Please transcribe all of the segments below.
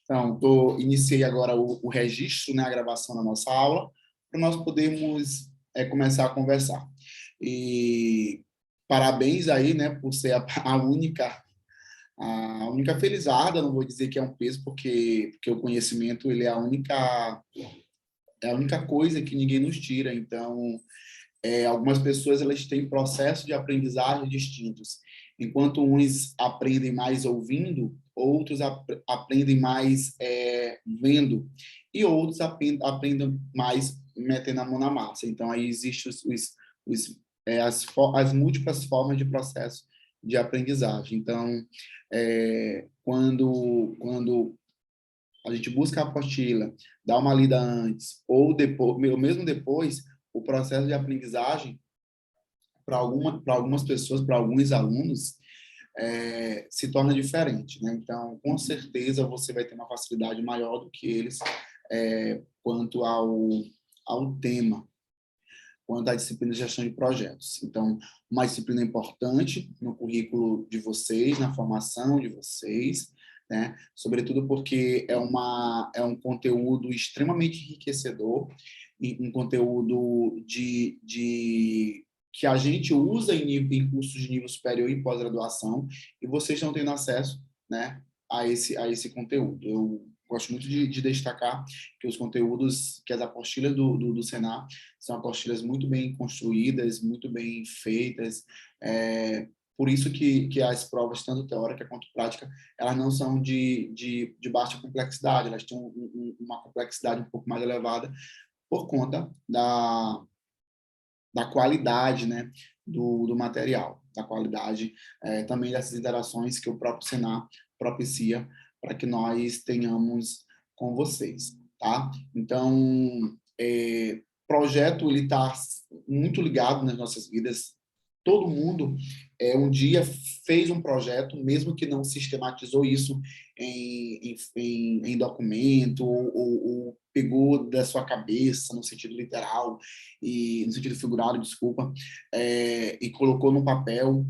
Então, iniciei agora o registro, né, a gravação da nossa aula, para nós podermos começar a conversar. E parabéns aí, né, por ser a única felizarda. Não vou dizer que é um peso, porque o conhecimento ele é a única coisa que ninguém nos tira. Então, algumas pessoas elas têm processos de aprendizagem distintos. Enquanto uns aprendem mais ouvindo, outros aprendem mais vendo, e outros aprendem mais metendo a mão na massa. Então, aí existem as múltiplas formas de processo de aprendizagem. Então, quando a gente busca a apostila, dá uma lida antes, ou depois, ou mesmo depois, o processo de aprendizagem, para algumas pessoas, para alguns alunos, se torna diferente, né? Então, com certeza, você vai ter uma facilidade maior do que eles quanto ao tema, quanto à disciplina de gestão de projetos. Então, uma disciplina importante no currículo de vocês, na formação de vocês, né? Sobretudo porque é um conteúdo extremamente enriquecedor, e um conteúdo que a gente usa em cursos de nível superior e pós-graduação, e vocês estão tendo acesso, né, a esse conteúdo. Eu gosto muito de destacar que os conteúdos, que as apostilas do Senar são apostilas muito bem construídas, muito bem feitas. Por isso que as provas, tanto teórica quanto prática, elas não são de baixa complexidade, elas têm uma complexidade um pouco mais elevada por conta da qualidade, né, do material, da qualidade também dessas interações que o próprio Senar propicia para que nós tenhamos com vocês, tá? Então, projeto, ele está muito ligado nas nossas vidas. Todo mundo, um dia, fez um projeto, mesmo que não sistematizou isso em documento, ou pegou da sua cabeça, no sentido literal, e no sentido figurado, desculpa, e colocou no papel.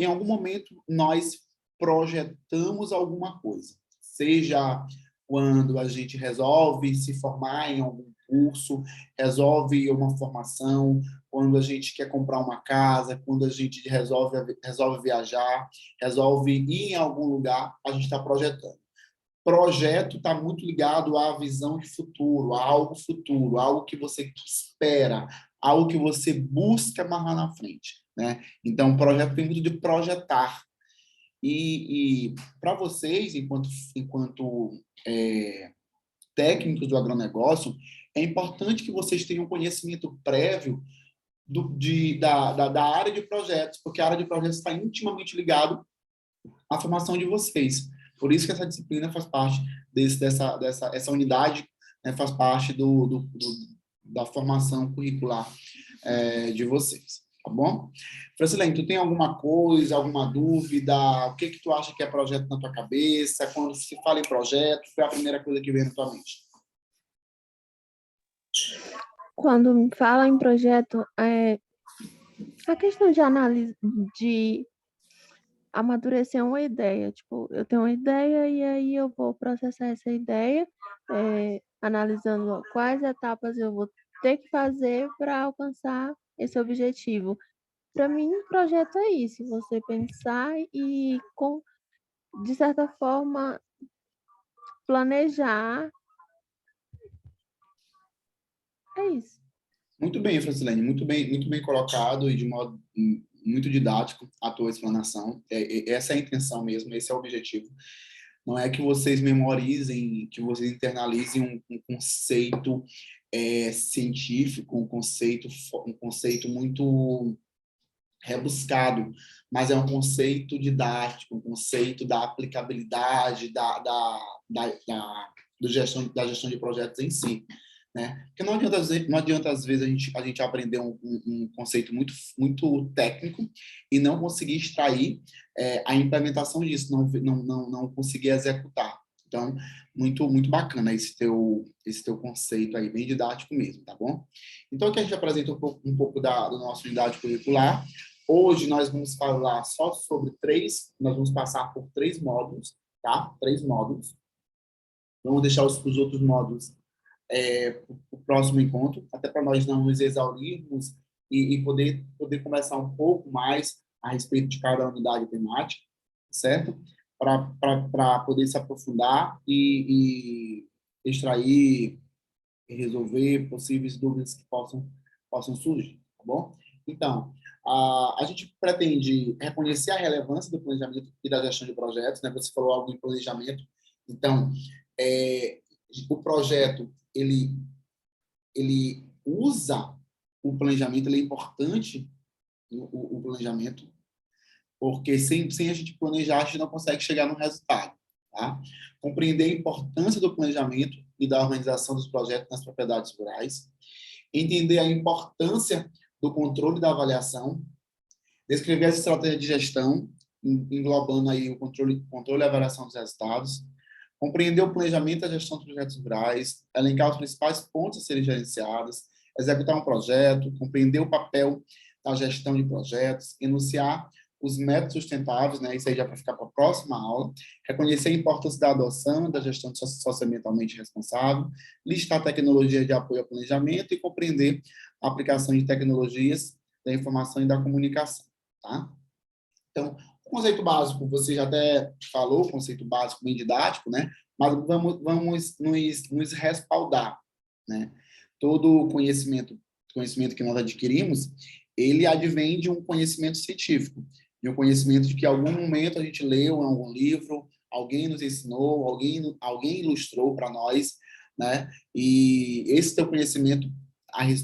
Em algum momento, nós projetamos alguma coisa, seja quando a gente resolve se formar em algum curso, resolve uma formação, quando a gente quer comprar uma casa, quando a gente resolve viajar, resolve ir em algum lugar, a gente está projetando. Projeto está muito ligado à visão de futuro, a algo que você espera, algo que você busca mais lá na frente, né? Então, o projeto tem muito de projetar. E para vocês, enquanto técnicos do agronegócio, é importante que vocês tenham conhecimento prévio da área de projetos, porque a área de projetos está intimamente ligado à formação de vocês. Por isso que essa disciplina faz parte essa unidade, né, faz parte da formação curricular de vocês, tá bom? Francilene, tu tem alguma coisa, alguma dúvida? O que tu acha que é projeto na tua cabeça? Quando se fala em projeto, foi a primeira coisa que veio na tua mente? Quando me fala em projeto, a questão de análise, de amadurecer uma ideia. Tipo, eu tenho uma ideia e aí eu vou processar essa ideia, analisando quais etapas eu vou ter que fazer para alcançar esse objetivo. Para mim, um projeto é isso, você pensar e, de certa forma, planejar. É isso. Muito bem, Francilene, muito bem colocado e de modo muito didático a tua explanação. Essa é a intenção mesmo, esse é o objetivo. Não é que vocês memorizem, que vocês internalizem um conceito científico, um conceito muito rebuscado, mas é um conceito didático, um conceito da aplicabilidade da gestão de projetos em si, né? Porque não adianta às vezes a gente aprender um conceito muito técnico e não conseguir extrair a implementação disso, não conseguir executar. Então, muito bacana esse teu conceito aí, bem didático mesmo, tá bom? Então, aqui a gente apresenta um pouco da nossa unidade curricular. Hoje nós vamos falar só sobre nós vamos passar por 3 módulos, tá? 3 módulos. Vamos deixar os outros módulos para o próximo encontro, até para nós não nos exaurirmos e poder conversar um pouco mais a respeito de cada unidade temática, certo? Para poder se aprofundar e extrair e resolver possíveis dúvidas que possam surgir, tá bom? Então, a gente pretende reconhecer a relevância do planejamento e da gestão de projetos, né? Você falou algo em planejamento, então, o projeto, ele usa o planejamento, ele é importante, o planejamento, porque sem a gente planejar, a gente não consegue chegar no resultado, tá? Compreender a importância do planejamento e da organização dos projetos nas propriedades rurais, entender a importância do controle e da avaliação, descrever as estratégias de gestão, englobando aí o controle e a avaliação dos resultados, compreender o planejamento e a gestão dos projetos rurais, elencar os principais pontos a serem gerenciados, executar um projeto, compreender o papel da gestão de projetos, enunciar os métodos sustentáveis, né? Isso aí já para ficar para a próxima aula, reconhecer a importância da adoção da gestão socioambientalmente responsável, listar tecnologias de apoio ao planejamento e compreender a aplicação de tecnologias da informação e da comunicação, tá? Então, o conceito básico, você já até falou, o conceito básico bem didático, né? Mas vamos nos respaldar, né? Todo o conhecimento que nós adquirimos, ele advém de um conhecimento científico, de um conhecimento de que em algum momento a gente leu em algum livro, alguém nos ensinou, alguém ilustrou para nós, né? E esse teu conhecimento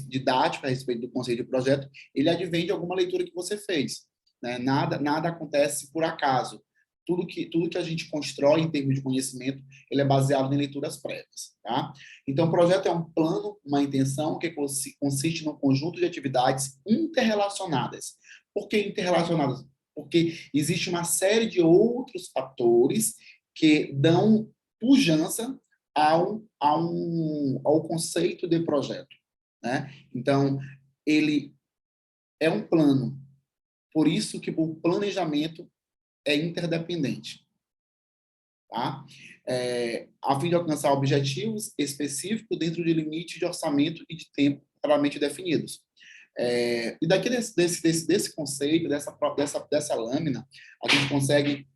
didático a respeito do conceito de projeto, ele advém de alguma leitura que você fez, né? Nada acontece por acaso. Tudo que a gente constrói em termos de conhecimento, ele é baseado em leituras prévias, tá? Então, o projeto é um plano, uma intenção que consiste num conjunto de atividades interrelacionadas. Por que interrelacionadas? Porque existe uma série de outros fatores que dão pujança ao conceito de projeto, né? Então, ele é um plano. Por isso que o planejamento é interdependente, tá? A fim de alcançar objetivos específicos dentro de limites de orçamento e de tempo claramente definidos. E daqui desse conceito, dessa lâmina, a gente consegue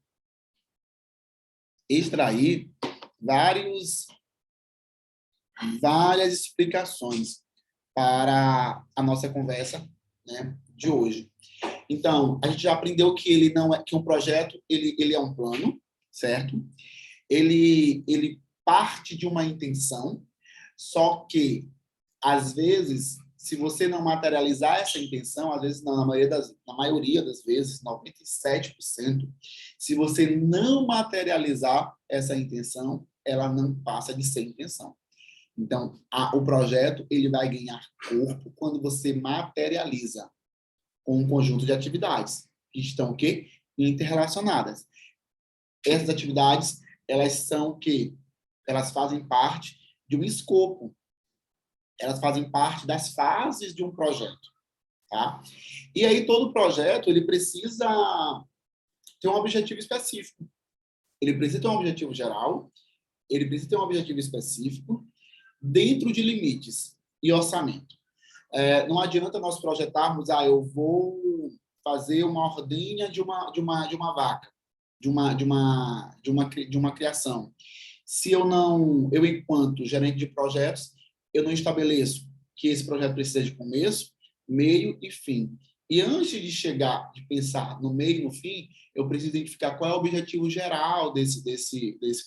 extrair várias explicações para a nossa conversa, né, de hoje. Então, a gente já aprendeu que ele não é que um projeto ele é um plano, certo? Ele parte de uma intenção, só que às vezes, se você não materializar essa intenção, às vezes não, na maioria das vezes, 97%, se você não materializar essa intenção, ela não passa de ser intenção. Então, o projeto ele vai ganhar corpo quando você materializa com um conjunto de atividades que estão o quê? Interrelacionadas. Essas atividades, elas são o quê? Elas fazem parte de um escopo. Elas fazem parte das fases de um projeto, tá? E aí todo projeto, ele precisa ter um objetivo específico. Ele precisa ter um objetivo geral, ele precisa ter um objetivo específico dentro de limites e orçamento. Não adianta nós projetarmos, eu vou fazer uma ordenha de uma vaca, de uma criação. Se eu enquanto gerente de projetos, eu não estabeleço que esse projeto precisa de começo, meio e fim. E antes de pensar no meio e no fim, eu preciso identificar qual é o objetivo geral desse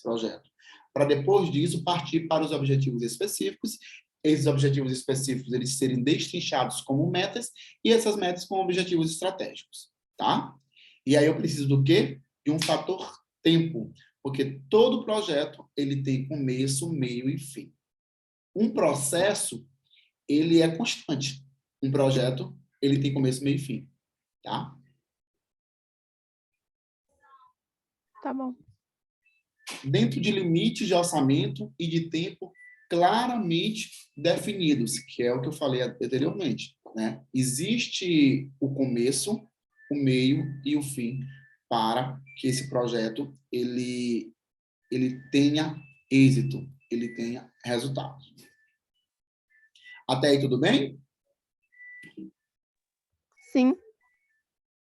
projeto. Para depois disso, partir para os objetivos específicos. Esses objetivos específicos eles serem destrinchados como metas e essas metas como objetivos estratégicos, tá? E aí eu preciso do quê? De um fator tempo, porque todo projeto ele tem começo, meio e fim. Um processo ele é constante. Um projeto ele tem começo, meio e fim, tá? Tá bom. Dentro de limites de orçamento e de tempo claramente definidos, que é o que eu falei anteriormente, né? Existe o começo, o meio e o fim para que esse projeto ele ele tenha êxito, ele tenha resultado. Até aí, tudo bem? Sim.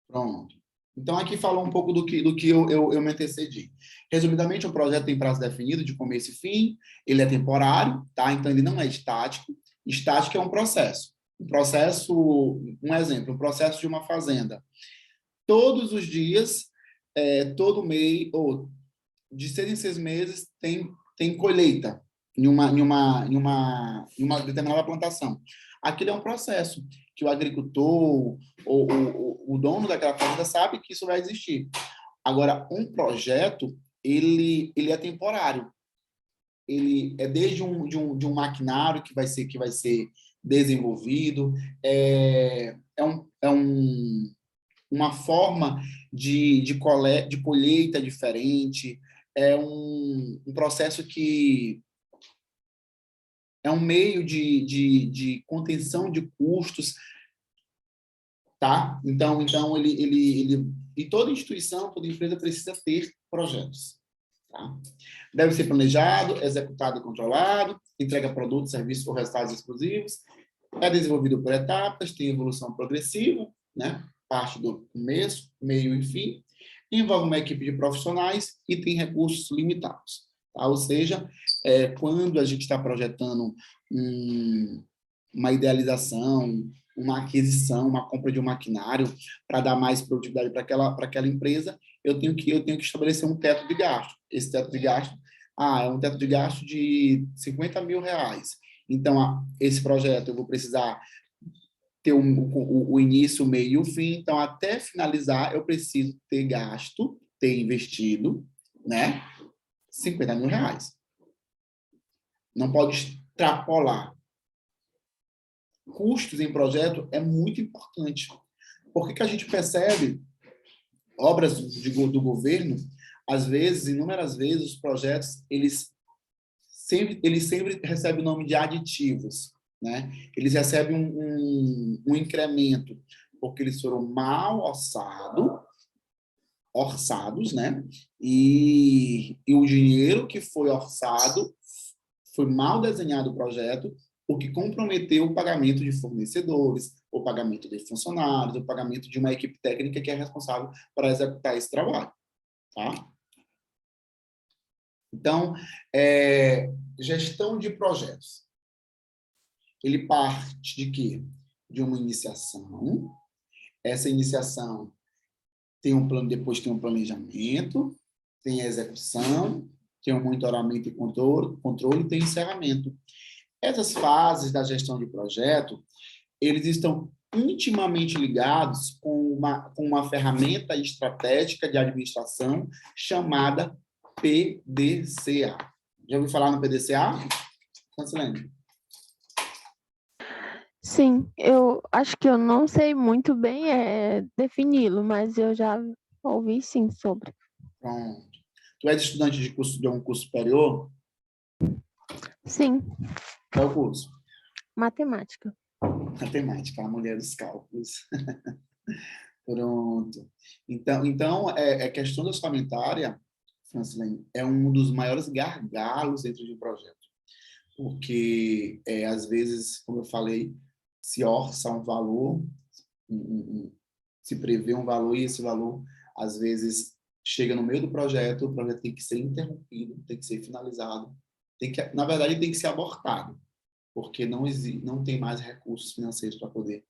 Pronto. Então, aqui falou um pouco do que eu me antecedi. Resumidamente, o projeto tem prazo definido de começo e fim, ele é temporário, tá? Então, ele não é estático. Estático é um processo. Um exemplo, um processo de uma fazenda. Todos os dias, todo mês, ou de 6 em 6 meses, tem colheita em uma determinada plantação. Aquilo é um processo que o agricultor ou o dono daquela fazenda sabe que isso vai existir. Agora, um projeto, ele é temporário. Ele é desde de um maquinário que vai ser desenvolvido, uma forma de colheita diferente, é um processo que é um meio de contenção de custos, tá? Então e toda instituição, toda empresa precisa ter projetos, tá? Deve ser planejado, executado e controlado, entrega produtos, serviços ou resultados exclusivos, é desenvolvido por etapas, tem evolução progressiva, né? Parte do começo, meio e fim, envolve uma equipe de profissionais e tem recursos limitados, tá? Ou seja, quando a gente está projetando uma idealização, uma aquisição, uma compra de um maquinário para dar mais produtividade para aquela empresa, eu tenho que estabelecer um teto de gasto. Esse teto de gasto, é um teto de gasto de R$ 50.000. Então, esse projeto eu vou precisar ter o início, o meio e o fim. Então, até finalizar, eu preciso ter investido, né, R$ 50.000. Não pode extrapolar. Custos em projeto é muito importante. Por que a gente percebe obras do governo, às vezes, inúmeras vezes, os projetos, eles sempre recebem o nome de aditivos, né? Eles recebem um incremento, porque eles foram mal orçados, né? E o dinheiro que foi orçado foi mal desenhado o projeto, o que comprometeu o pagamento de fornecedores, o pagamento de funcionários, o pagamento de uma equipe técnica que é responsável por executar esse trabalho, tá? Então, gestão de projetos. Ele parte de quê? De uma iniciação. Essa iniciação tem um plano, depois tem um planejamento, tem a execução, tem um monitoramento e controle, tem encerramento. Essas fases da gestão de projeto, eles estão intimamente ligados com uma ferramenta estratégica de administração chamada PDCA. Já ouviu falar no PDCA? Quanto você lembra? Sim, eu acho que eu não sei muito bem defini-lo, mas eu já ouvi sim sobre. Pronto. Tu és estudante de um curso superior? Sim. Qual é o curso? Matemática. Matemática, a mulher dos cálculos. Pronto. Então questão orçamentária, Francilene, é um dos maiores gargalos dentro de um projeto. Porque, às vezes, como eu falei, se orça um valor, se prevê um valor, e esse valor, às vezes, chega no meio do projeto, o projeto tem que ser interrompido, tem que ser finalizado, na verdade, tem que ser abortado, porque não tem mais recursos financeiros para poder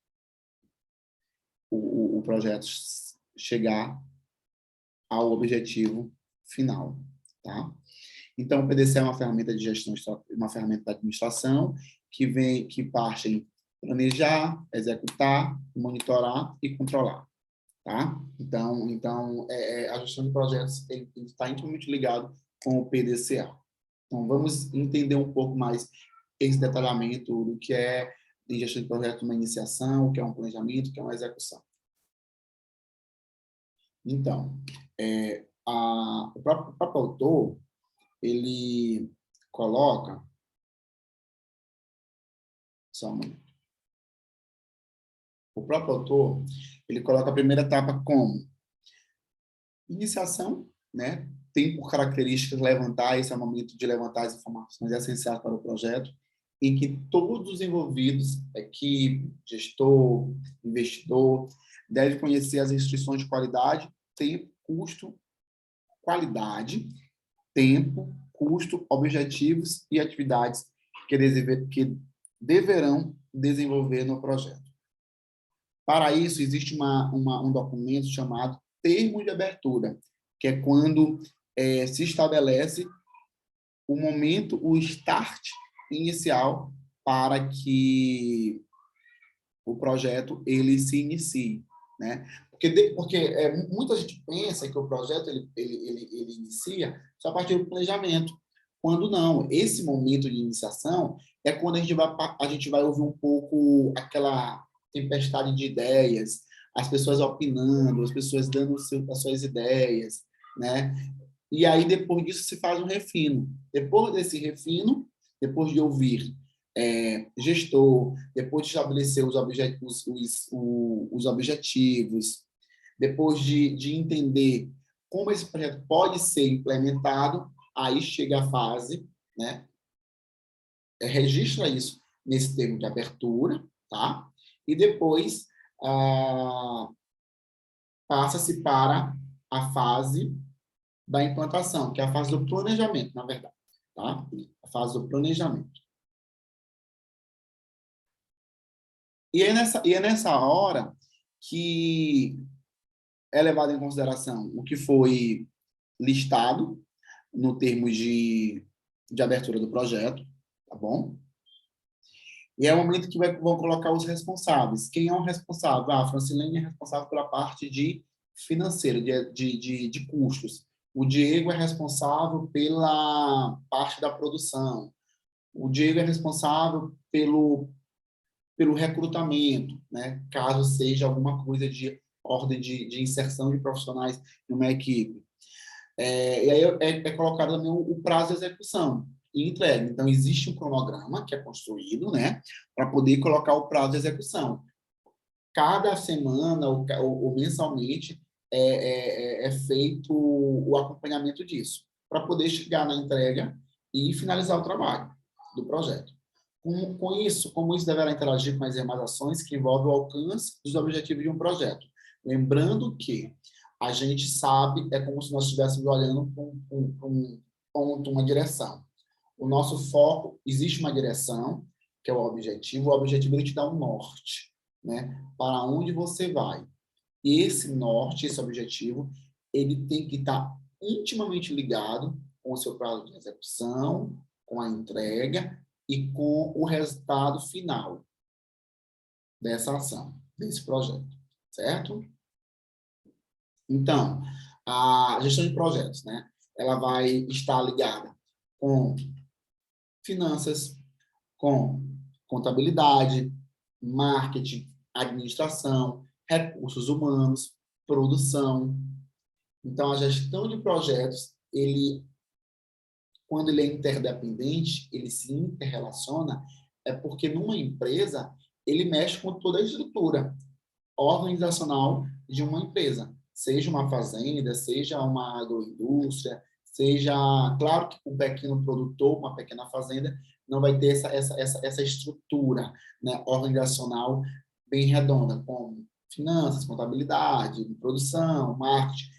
o projeto chegar ao objetivo final, tá? Então, o PDCA é uma ferramenta de gestão, uma ferramenta da administração que parte em planejar, executar, monitorar e controlar, tá? Então a gestão de projetos ele está intimamente ligado com o PDCA. Então, vamos entender um pouco mais esse detalhamento do que é em gestão de projeto uma iniciação, o que é um planejamento, o que é uma execução. Então, o próprio autor, ele coloca... Só um momento. O próprio autor, ele coloca a primeira etapa como iniciação, né? tem por características levantar, esse é o momento de levantar as informações essenciais para o projeto, em que todos os envolvidos, equipe, gestor, investidor, devem conhecer as restrições de qualidade, tempo, custo, qualidade, tempo, custo, objetivos e atividades que deverão desenvolver no projeto. Para isso, existe um documento chamado termo de abertura, que é quando se estabelece o momento, o start inicial para que o projeto ele se inicie, né? Porque muita gente pensa que o projeto ele inicia só a partir do planejamento, quando não. Esse momento de iniciação é quando a gente vai ouvir um pouco aquela tempestade de ideias, as pessoas opinando, as pessoas dando as suas ideias, né? E aí, depois disso, se faz um refino. Depois desse refino, depois de ouvir gestor, depois de estabelecer os objetivos, depois de entender como esse projeto pode ser implementado, aí chega a fase, né? Registra isso nesse termo de abertura, tá? E depois passa-se para a fase da implantação, que é a fase do planejamento, na verdade, tá? A fase do planejamento. E é nessa hora que é levado em consideração o que foi listado no termo de abertura do projeto, tá bom? E é o momento que vão colocar os responsáveis. Quem é o responsável? A Francilene é responsável pela parte de financeira, de custos. O Diego é responsável pela parte da produção. O Diego é responsável pelo recrutamento, né? Caso seja alguma coisa de ordem de inserção de profissionais em uma equipe. E aí é colocado também o prazo de execução e entrega. Então, existe um cronograma que é construído, né, para poder colocar o prazo de execução. Cada semana ou mensalmente é feito o acompanhamento disso, para poder chegar na entrega e finalizar o trabalho do projeto. Como isso deverá interagir com as demais ações que envolvem o alcance dos objetivos de um projeto. Lembrando que a gente sabe, é como se nós estivéssemos olhando para um ponto, uma direção. O nosso foco, existe uma direção, que é o objetivo ele te dá um norte, né? Para onde você vai. E esse norte, esse objetivo, ele tem que estar intimamente ligado com o seu prazo de execução, com a entrega e com o resultado final dessa ação, desse projeto, certo? Então, a gestão de projetos, né? Ela vai estar ligada com finanças, com contabilidade, marketing, administração, recursos humanos, produção. Então, a gestão de projetos, quando ele é interdependente, ele se interrelaciona, é porque numa empresa, ele mexe com toda a estrutura organizacional de uma empresa, seja uma fazenda, seja uma agroindústria, seja, claro que um pequeno produtor, uma pequena fazenda, não vai ter essa estrutura, né, organizacional bem redonda, como finanças, contabilidade, produção, marketing,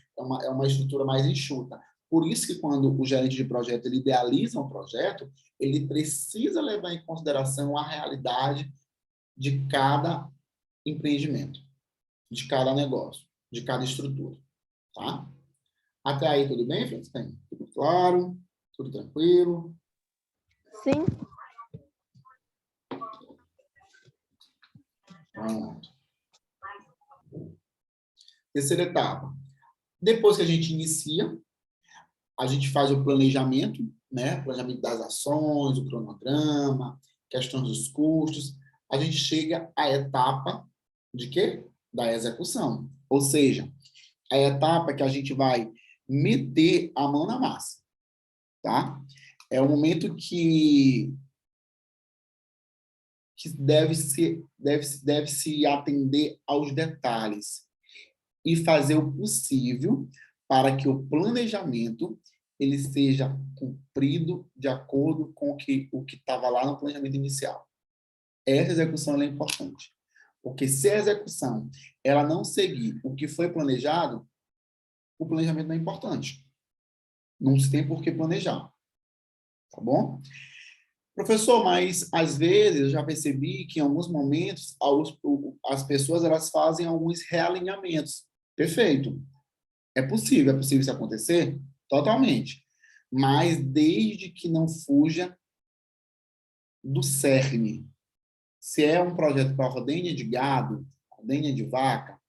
é uma estrutura mais enxuta. Por isso que quando o gerente de projeto ele idealiza um projeto, ele precisa levar em consideração a realidade de cada empreendimento, de cada negócio, de cada estrutura, tá? Até aí tudo bem, gente? Tudo claro? Tudo tranquilo? Sim. Pronto. Terceira etapa. Depois que a gente inicia, a gente faz o planejamento, né? Planejamento das ações, o cronograma, questões dos custos. A gente chega à etapa de quê? Da execução. Ou seja, a etapa que a gente vai meter a mão na massa, tá? É o momento que deve se atender aos detalhes e fazer o possível para que o planejamento ele seja cumprido de acordo com o que estava lá no planejamento inicial. Essa execução ela é importante. Porque se a execução ela não seguir o que foi planejado, o planejamento não é importante. Não se tem por que planejar. Tá bom? Professor, mas às vezes eu já percebi que em alguns momentos as pessoas elas fazem alguns realinhamentos. Perfeito. É possível isso acontecer? Totalmente. Mas desde que não fuja do cerne. Se é um projeto para ordenha de gado, ordenha de vaca,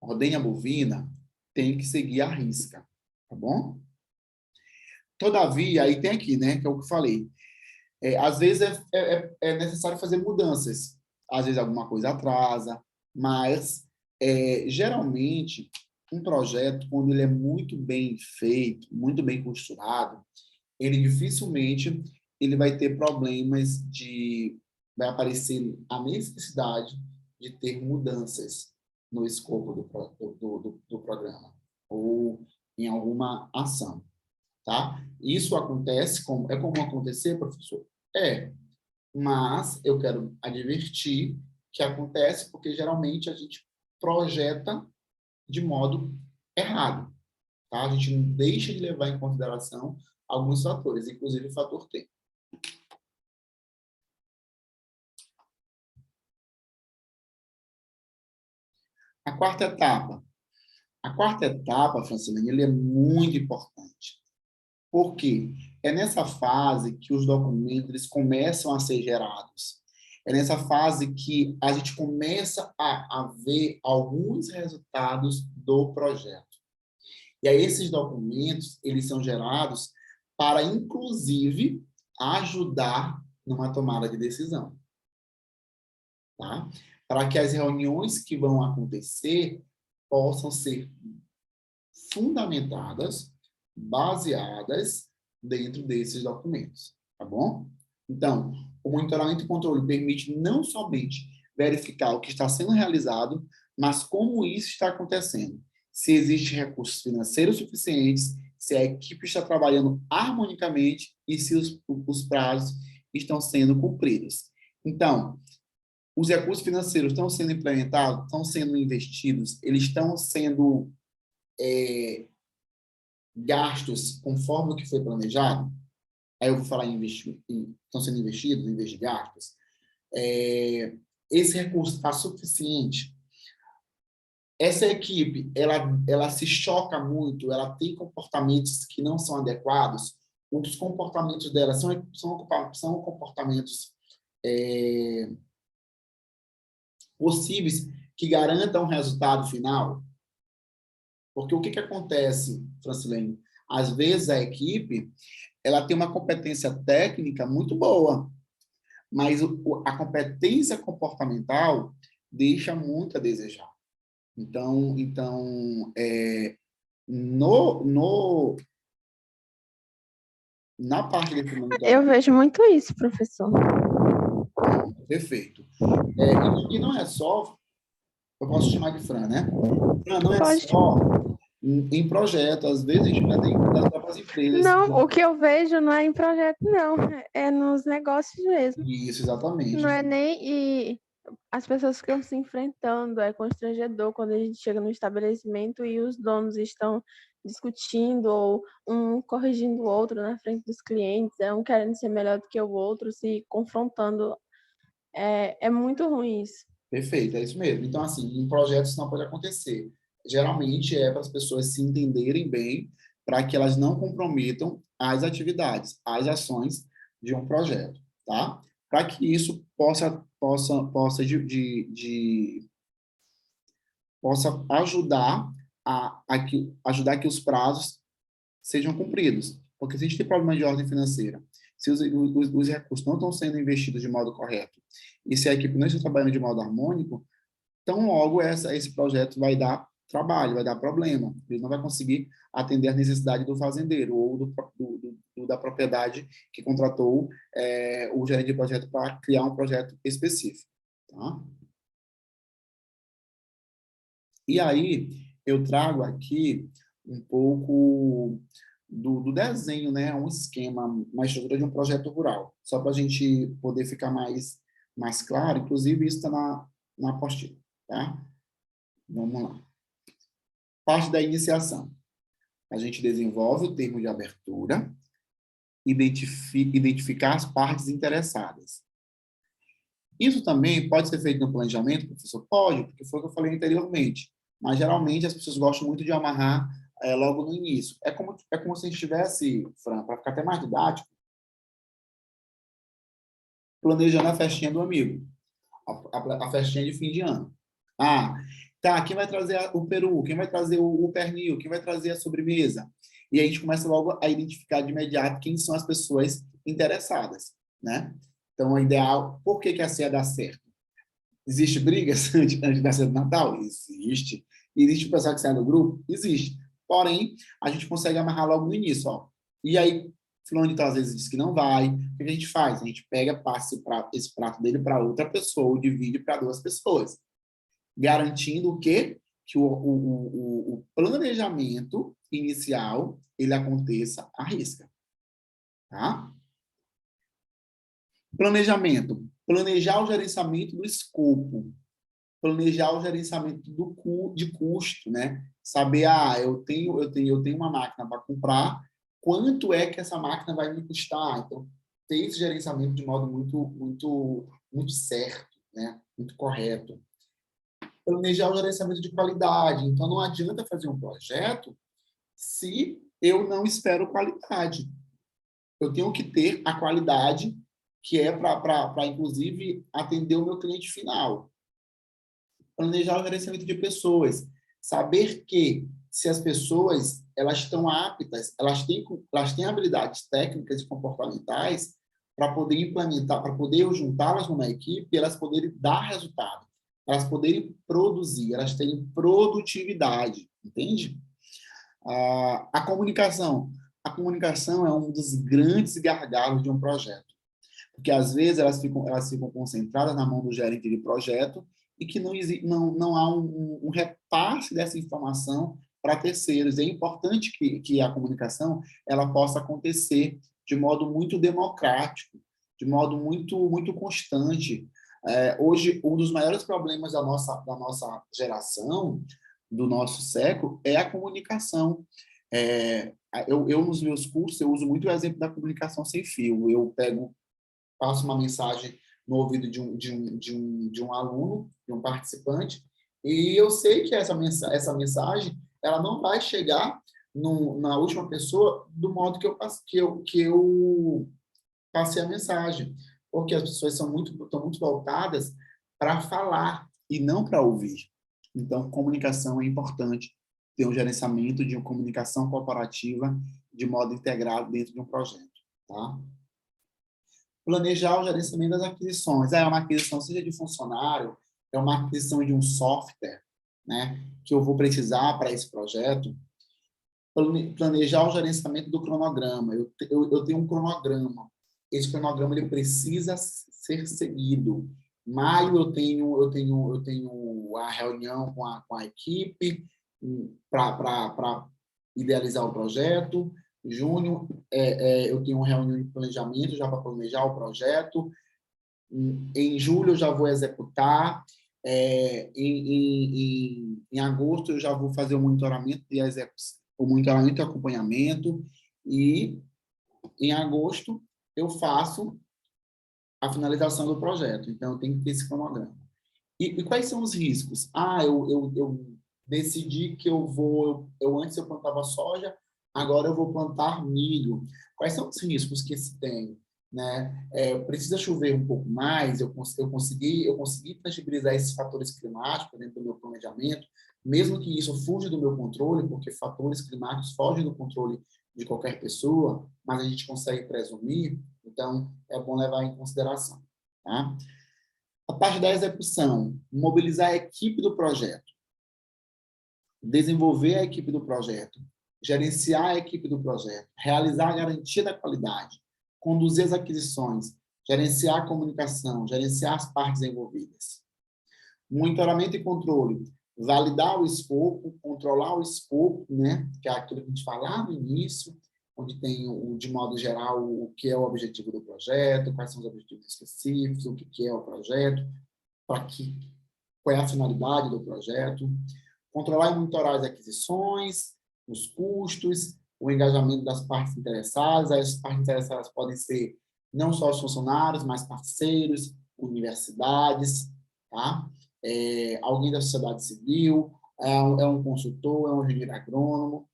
ordenha bovina, tem que seguir a risca, tá bom? Todavia, aí tem aqui, né, que é o que eu falei. Às vezes é necessário fazer mudanças. Às vezes alguma coisa atrasa, mas geralmente um projeto, quando ele é muito bem feito, muito bem costurado, ele dificilmente ele vai ter problemas vai aparecer a necessidade de ter mudanças no escopo do programa ou em alguma ação, tá? Isso acontece, é como acontecer, professor? Mas eu quero advertir que acontece porque geralmente a gente projeta de modo errado, tá? A gente não deixa de levar em consideração alguns fatores, inclusive o fator tempo. A quarta etapa. A quarta etapa, Francilene, ele é muito importante. Por quê? É nessa fase que os documentos eles começam a ser gerados. É nessa fase que a gente começa a ver alguns resultados do projeto. E aí esses documentos, eles são gerados para, inclusive, ajudar numa tomada de decisão. Tá? Para que as reuniões que vão acontecer possam ser fundamentadas, baseadas dentro desses documentos, tá bom? Então, o monitoramento e controle permite não somente verificar o que está sendo realizado, mas como isso está acontecendo. Se existem recursos financeiros suficientes, se a equipe está trabalhando harmonicamente e se os prazos estão sendo cumpridos. Então, os recursos financeiros estão sendo implementados, estão sendo investidos, eles estão sendo gastos conforme o que foi planejado. Aí eu vou falar em investimento, estão sendo investidos em vez de gastos. Esse recurso está suficiente. Essa equipe, ela se choca muito, ela tem comportamentos que não são adequados. Um dos comportamentos dela são comportamentos possíveis que garantam um resultado final. Porque o que acontece, Francilene? Às vezes a equipe ela tem uma competência técnica muito boa, mas a competência comportamental deixa muito a desejar. Então na parte de monitoramento... Eu vejo muito isso, professor. Perfeito. E não é só... Eu posso chamar de Fran, né? Fran, não é Pode. só em projeto, às vezes a gente vai ter das próprias empresas. Não, o que eu vejo não é em projeto, não. É nos negócios mesmo. Isso, exatamente. Não é nem... E as pessoas ficam se enfrentando, é constrangedor quando a gente chega no estabelecimento e os donos estão discutindo ou um corrigindo o outro na frente dos clientes, um querendo ser melhor do que o outro, se confrontando. É muito ruim isso. Perfeito, é isso mesmo. Então, assim, em projetos não pode acontecer. Geralmente é para as pessoas se entenderem bem, para que elas não comprometam as atividades, as ações de um projeto, tá? Para que isso possa ajudar ajudar que os prazos sejam cumpridos. Porque se a gente tem problema de ordem financeira, se os recursos não estão sendo investidos de modo correto, e se a equipe não está trabalhando de modo harmônico, tão logo esse projeto vai dar trabalho, vai dar problema. Ele não vai conseguir atender a necessidade do fazendeiro ou da propriedade que contratou o gerente de projeto para criar um projeto específico. Tá? E aí, eu trago aqui um pouco do desenho, né? Um esquema, uma estrutura de um projeto rural, só para a gente poder ficar mais claro. Inclusive, isso está na apostila, tá? Vamos lá. Parte da iniciação. A gente desenvolve o termo de abertura, identificar as partes interessadas. Isso também pode ser feito no planejamento, professor? Pode, porque foi o que eu falei anteriormente. Mas, geralmente, as pessoas gostam muito de amarrar logo no início. É como se a gente estivesse, Fran, para ficar até mais didático, planejando a festinha do amigo, a festinha de fim de ano. Ah, tá, quem vai trazer o peru? Quem vai trazer o pernil? Quem vai trazer a sobremesa? E aí a gente começa logo a identificar de imediato quem são as pessoas interessadas, né? Então, o ideal, por que a ceia dá certo? Existe brigas antes da ceia do Natal? Existe. Existe o pessoal que sai do grupo? Existe. Porém, a gente consegue amarrar logo no início, ó. E aí, fulano de tal às vezes diz que não vai. O que a gente faz? A gente passa esse prato dele para outra pessoa, ou divide para duas pessoas, garantindo o quê? Que o planejamento inicial ele aconteça à risca. Tá? Planejamento. Planejar o gerenciamento do escopo. Planejar o gerenciamento de custo, né? Saber, eu tenho uma máquina para comprar, quanto é que essa máquina vai me custar? Então, ter esse gerenciamento de modo muito certo, né? Muito correto. Planejar o gerenciamento de qualidade. Então, não adianta fazer um projeto se eu não espero qualidade. Eu tenho que ter a qualidade que é para, inclusive, atender o meu cliente final. Planejar o gerenciamento de pessoas. Saber que, se as pessoas elas estão aptas, elas têm habilidades técnicas e comportamentais para poder implementar, para poder eu juntá-las numa equipe e elas poderem dar resultado, elas poderem produzir, elas terem produtividade, entende? A comunicação. A comunicação é um dos grandes gargalos de um projeto, porque às vezes elas ficam concentradas na mão do gerente de projeto e que não há um repasse dessa informação para terceiros. É importante que a comunicação ela possa acontecer de modo muito democrático, de modo muito constante. Hoje, um dos maiores problemas da nossa geração, do nosso século, é a comunicação. Nos meus cursos, eu uso muito o exemplo da comunicação sem fio. Eu passo uma mensagem no ouvido de um aluno, de um participante, e eu sei que essa mensagem ela não vai chegar na última pessoa do modo que eu passei a mensagem, porque as pessoas estão muito voltadas para falar e não para ouvir. Então, comunicação é importante, ter um gerenciamento de uma comunicação corporativa de modo integrado dentro de um projeto, tá? Planejar o gerenciamento das aquisições. É uma aquisição, seja de funcionário, é uma aquisição de um software, né, que eu vou precisar para esse projeto. Planejar o gerenciamento do cronograma. Eu tenho um cronograma. Esse cronograma ele precisa ser seguido. Maio eu tenho a reunião com a equipe para idealizar o projeto. Junho, eu tenho uma reunião de planejamento já para planejar o projeto. Em julho, eu já vou executar. Em agosto, eu já vou fazer o monitoramento e acompanhamento. E em agosto, eu faço a finalização do projeto. Então, eu tenho que ter esse cronograma. E quais são os riscos? Eu decidi que antes eu plantava soja, agora eu vou plantar milho. Quais são os riscos que se tem? Né? Precisa chover um pouco mais, eu consegui tangibilizar esses fatores climáticos dentro do meu planejamento, mesmo que isso fuja do meu controle, porque fatores climáticos fogem do controle de qualquer pessoa, mas a gente consegue presumir, então é bom levar em consideração. Tá? A parte da execução, mobilizar a equipe do projeto, desenvolver a equipe do projeto, gerenciar a equipe do projeto, realizar a garantia da qualidade, conduzir as aquisições, gerenciar a comunicação, gerenciar as partes envolvidas. Monitoramento e controle, validar o escopo, controlar o escopo, né? Que é aquilo que a gente falava no início, onde tem, de modo geral, o que é o objetivo do projeto, quais são os objetivos específicos, o que é o projeto, para que, qual é a finalidade do projeto, controlar e monitorar as aquisições, os custos, o engajamento das partes interessadas. As partes interessadas podem ser não só os funcionários, mas parceiros, universidades, tá? Alguém da sociedade civil, é um consultor, é um engenheiro agrônomo.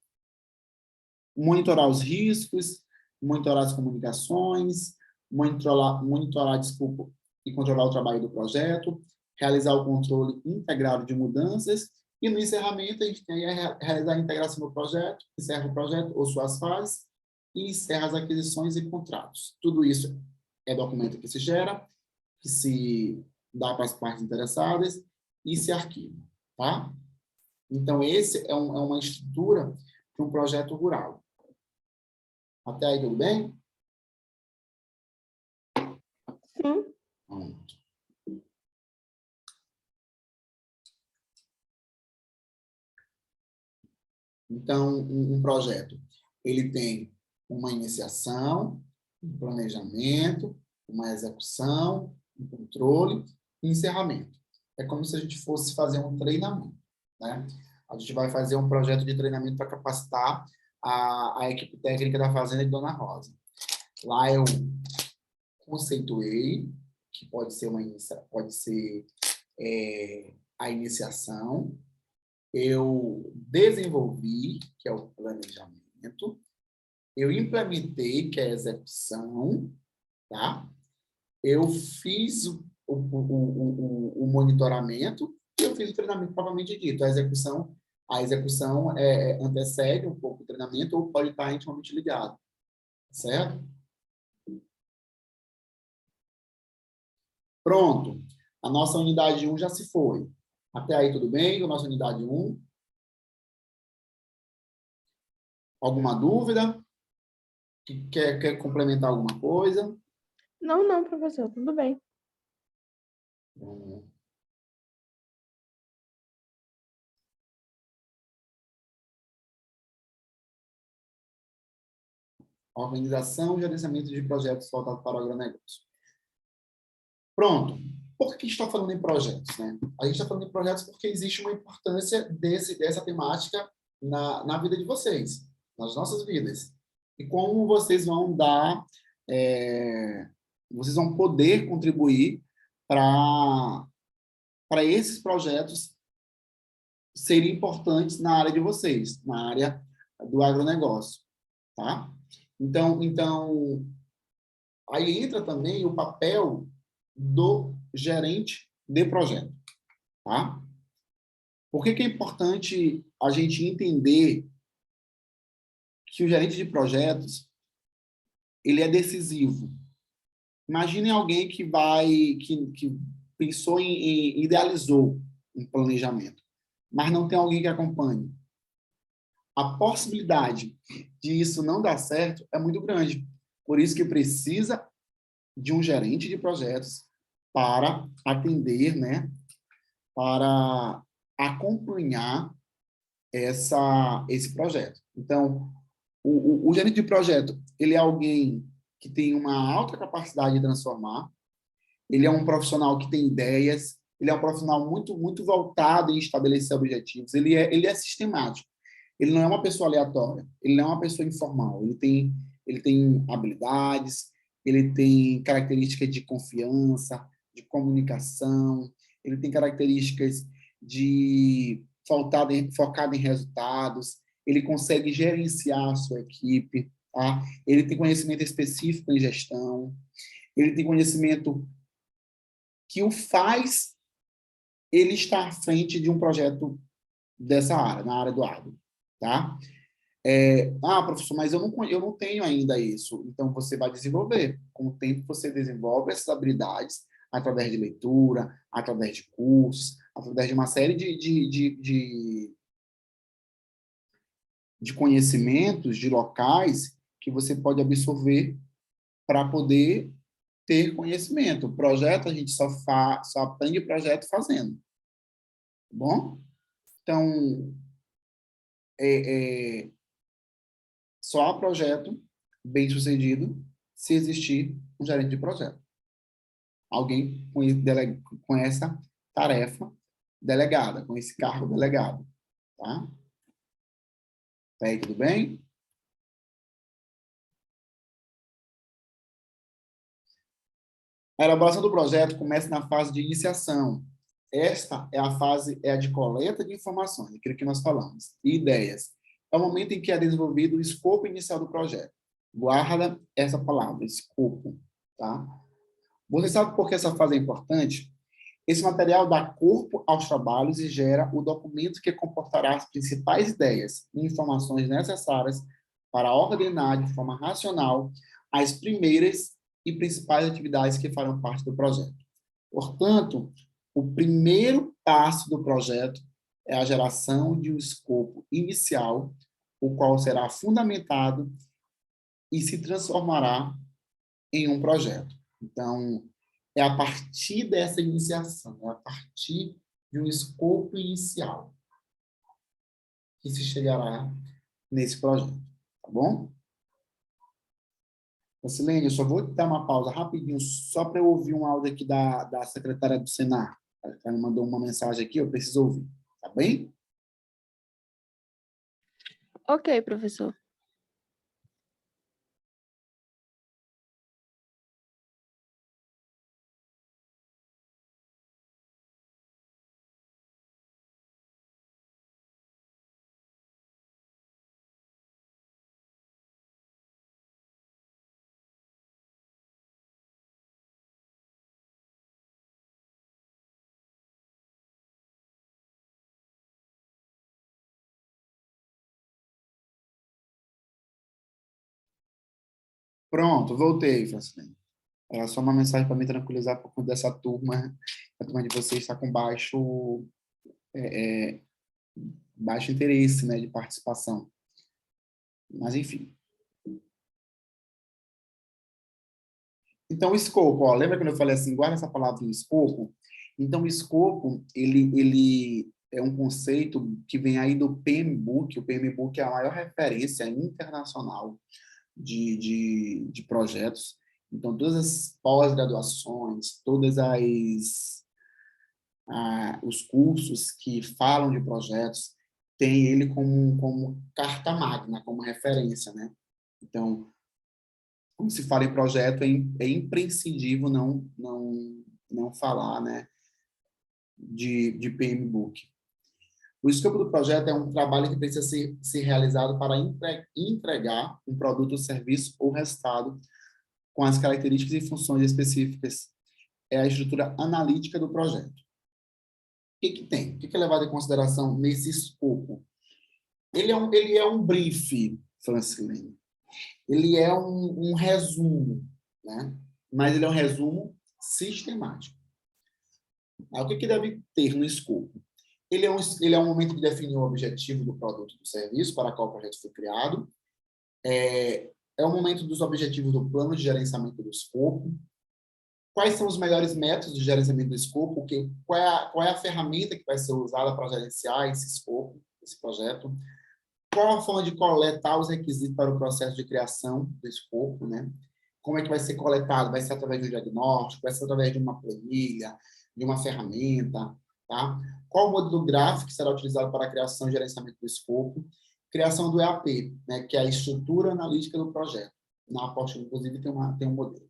Monitorar os riscos, monitorar as comunicações, monitorar, desculpa, e controlar o trabalho do projeto, realizar o controle integrado de mudanças, e no encerramento a gente tem a realizar a integração do projeto, encerra o projeto ou suas fases, e encerra as aquisições e contratos. Tudo isso é documento que se gera, que se dá para as partes interessadas e se arquiva, tá? Então, esse é uma estrutura de um projeto rural. Até aí, tudo bem? Sim. Pronto. Então, um projeto, ele tem uma iniciação, um planejamento, uma execução, um controle e encerramento. É como se a gente fosse fazer um treinamento, né? A gente vai fazer um projeto de treinamento para capacitar a equipe técnica da Fazenda de Dona Rosa. Lá eu conceituei que pode ser a iniciação, eu desenvolvi, que é o planejamento, eu implementei, que é a execução, tá? Eu fiz o monitoramento e eu fiz o treinamento propriamente dito. A execução antecede um pouco o treinamento ou pode estar intimamente ligado, certo? Pronto. A nossa unidade 1 já se foi. Até aí tudo bem com a nossa unidade 1? Alguma dúvida? Quer complementar alguma coisa? Não, professor, tudo bem. Organização e gerenciamento de projetos voltados para o agronegócio. Pronto. Por que está falando em projetos, né? A gente está falando em projetos porque existe uma importância dessa temática na vida de vocês, nas nossas vidas. E como vocês vão vocês vão poder contribuir para esses projetos serem importantes na área de vocês, na área do agronegócio, tá? Então, aí entra também o papel do gerente de projeto, tá? Por que é importante a gente entender que o gerente de projetos, ele é decisivo? Imagine alguém que pensou idealizou um planejamento, mas não tem alguém que acompanhe. A possibilidade de isso não dar certo é muito grande. Por isso que precisa de um gerente de projetos para atender, né, para acompanhar esse projeto. Então, o gerente de projeto, ele é alguém que tem uma alta capacidade de transformar, ele é um profissional que tem ideias, ele é um profissional muito voltado em estabelecer objetivos, ele é sistemático, ele não é uma pessoa aleatória, ele não é uma pessoa informal, ele tem habilidades, ele tem características de confiança, de comunicação, ele tem características de focado em resultados, ele consegue gerenciar a sua equipe, tá? Ele tem conhecimento específico em gestão, ele tem conhecimento que o faz ele estar à frente de um projeto dessa área, na área do agro, tá? Professor, mas eu não tenho ainda isso. Então, você vai desenvolver. Com o tempo, você desenvolve essas habilidades através de leitura, através de cursos, através de uma série de conhecimentos, de locais que você pode absorver para poder ter conhecimento. Projeto, a gente só aprende projeto fazendo. Tá bom? Então, só há projeto bem-sucedido se existir um gerente de projeto. Alguém com essa tarefa delegada, com esse cargo delegado. Tá? Tá aí, tudo bem? A elaboração do projeto começa na fase de iniciação. Esta é a fase de coleta de informações, aquilo que nós falamos, e ideias. É o momento em que é desenvolvido o escopo inicial do projeto. Guarda essa palavra, escopo. Tá? Você sabe por que essa fase é importante? Esse material dá corpo aos trabalhos e gera o documento que comportará as principais ideias e informações necessárias para ordenar de forma racional as primeiras e principais atividades que farão parte do projeto. Portanto, o primeiro passo do projeto é a geração de um escopo inicial, o qual será fundamentado e se transformará em um projeto. Então, é a partir dessa iniciação, é a partir de um escopo inicial que se chegará nesse projeto, tá bom? Silene, eu só vou dar uma pausa rapidinho, só para eu ouvir um áudio aqui da secretária do Senar. Ela me mandou uma mensagem aqui, eu preciso ouvir, tá bem? Ok, professor. Pronto, voltei, Francilene. Era só uma mensagem para me tranquilizar por conta dessa turma. A turma de vocês está com baixo interesse, né, de participação. Mas, enfim. Então, o escopo, ó, lembra quando eu falei assim, guarda essa palavra em escopo? Então, o escopo, ele é um conceito que vem aí do PMBOK. O PMBOK é a maior referência internacional de projetos. Então, todas as pós-graduações, os cursos que falam de projetos, tem ele como carta magna, como referência, né? Então, quando se fala em projeto, é imprescindível não falar, né, de PMBOK. O escopo do projeto é um trabalho que precisa ser realizado para entregar um produto ou serviço ou resultado com as características e funções específicas. É a estrutura analítica do projeto. O que tem? O que é levado em consideração nesse escopo? Ele é um brief, Francilene. Ele é um resumo, né? Mas ele é um resumo sistemático. O que deve ter no escopo? Ele é um momento de definir o objetivo do produto ou do serviço para qual o projeto foi criado. É o momento dos objetivos do plano de gerenciamento do escopo. Quais são os melhores métodos de gerenciamento do escopo? Qual é a ferramenta que vai ser usada para gerenciar esse escopo, esse projeto? Qual a forma de coletar os requisitos para o processo de criação do escopo, né? Como é que vai ser coletado? Vai ser através de um diagnóstico, vai ser através de uma planilha, de uma ferramenta, tá? Qual o modelo gráfico que será utilizado para a criação e gerenciamento do escopo? Criação do EAP, né, que é a estrutura analítica do projeto. Na apostila, inclusive, tem um modelo.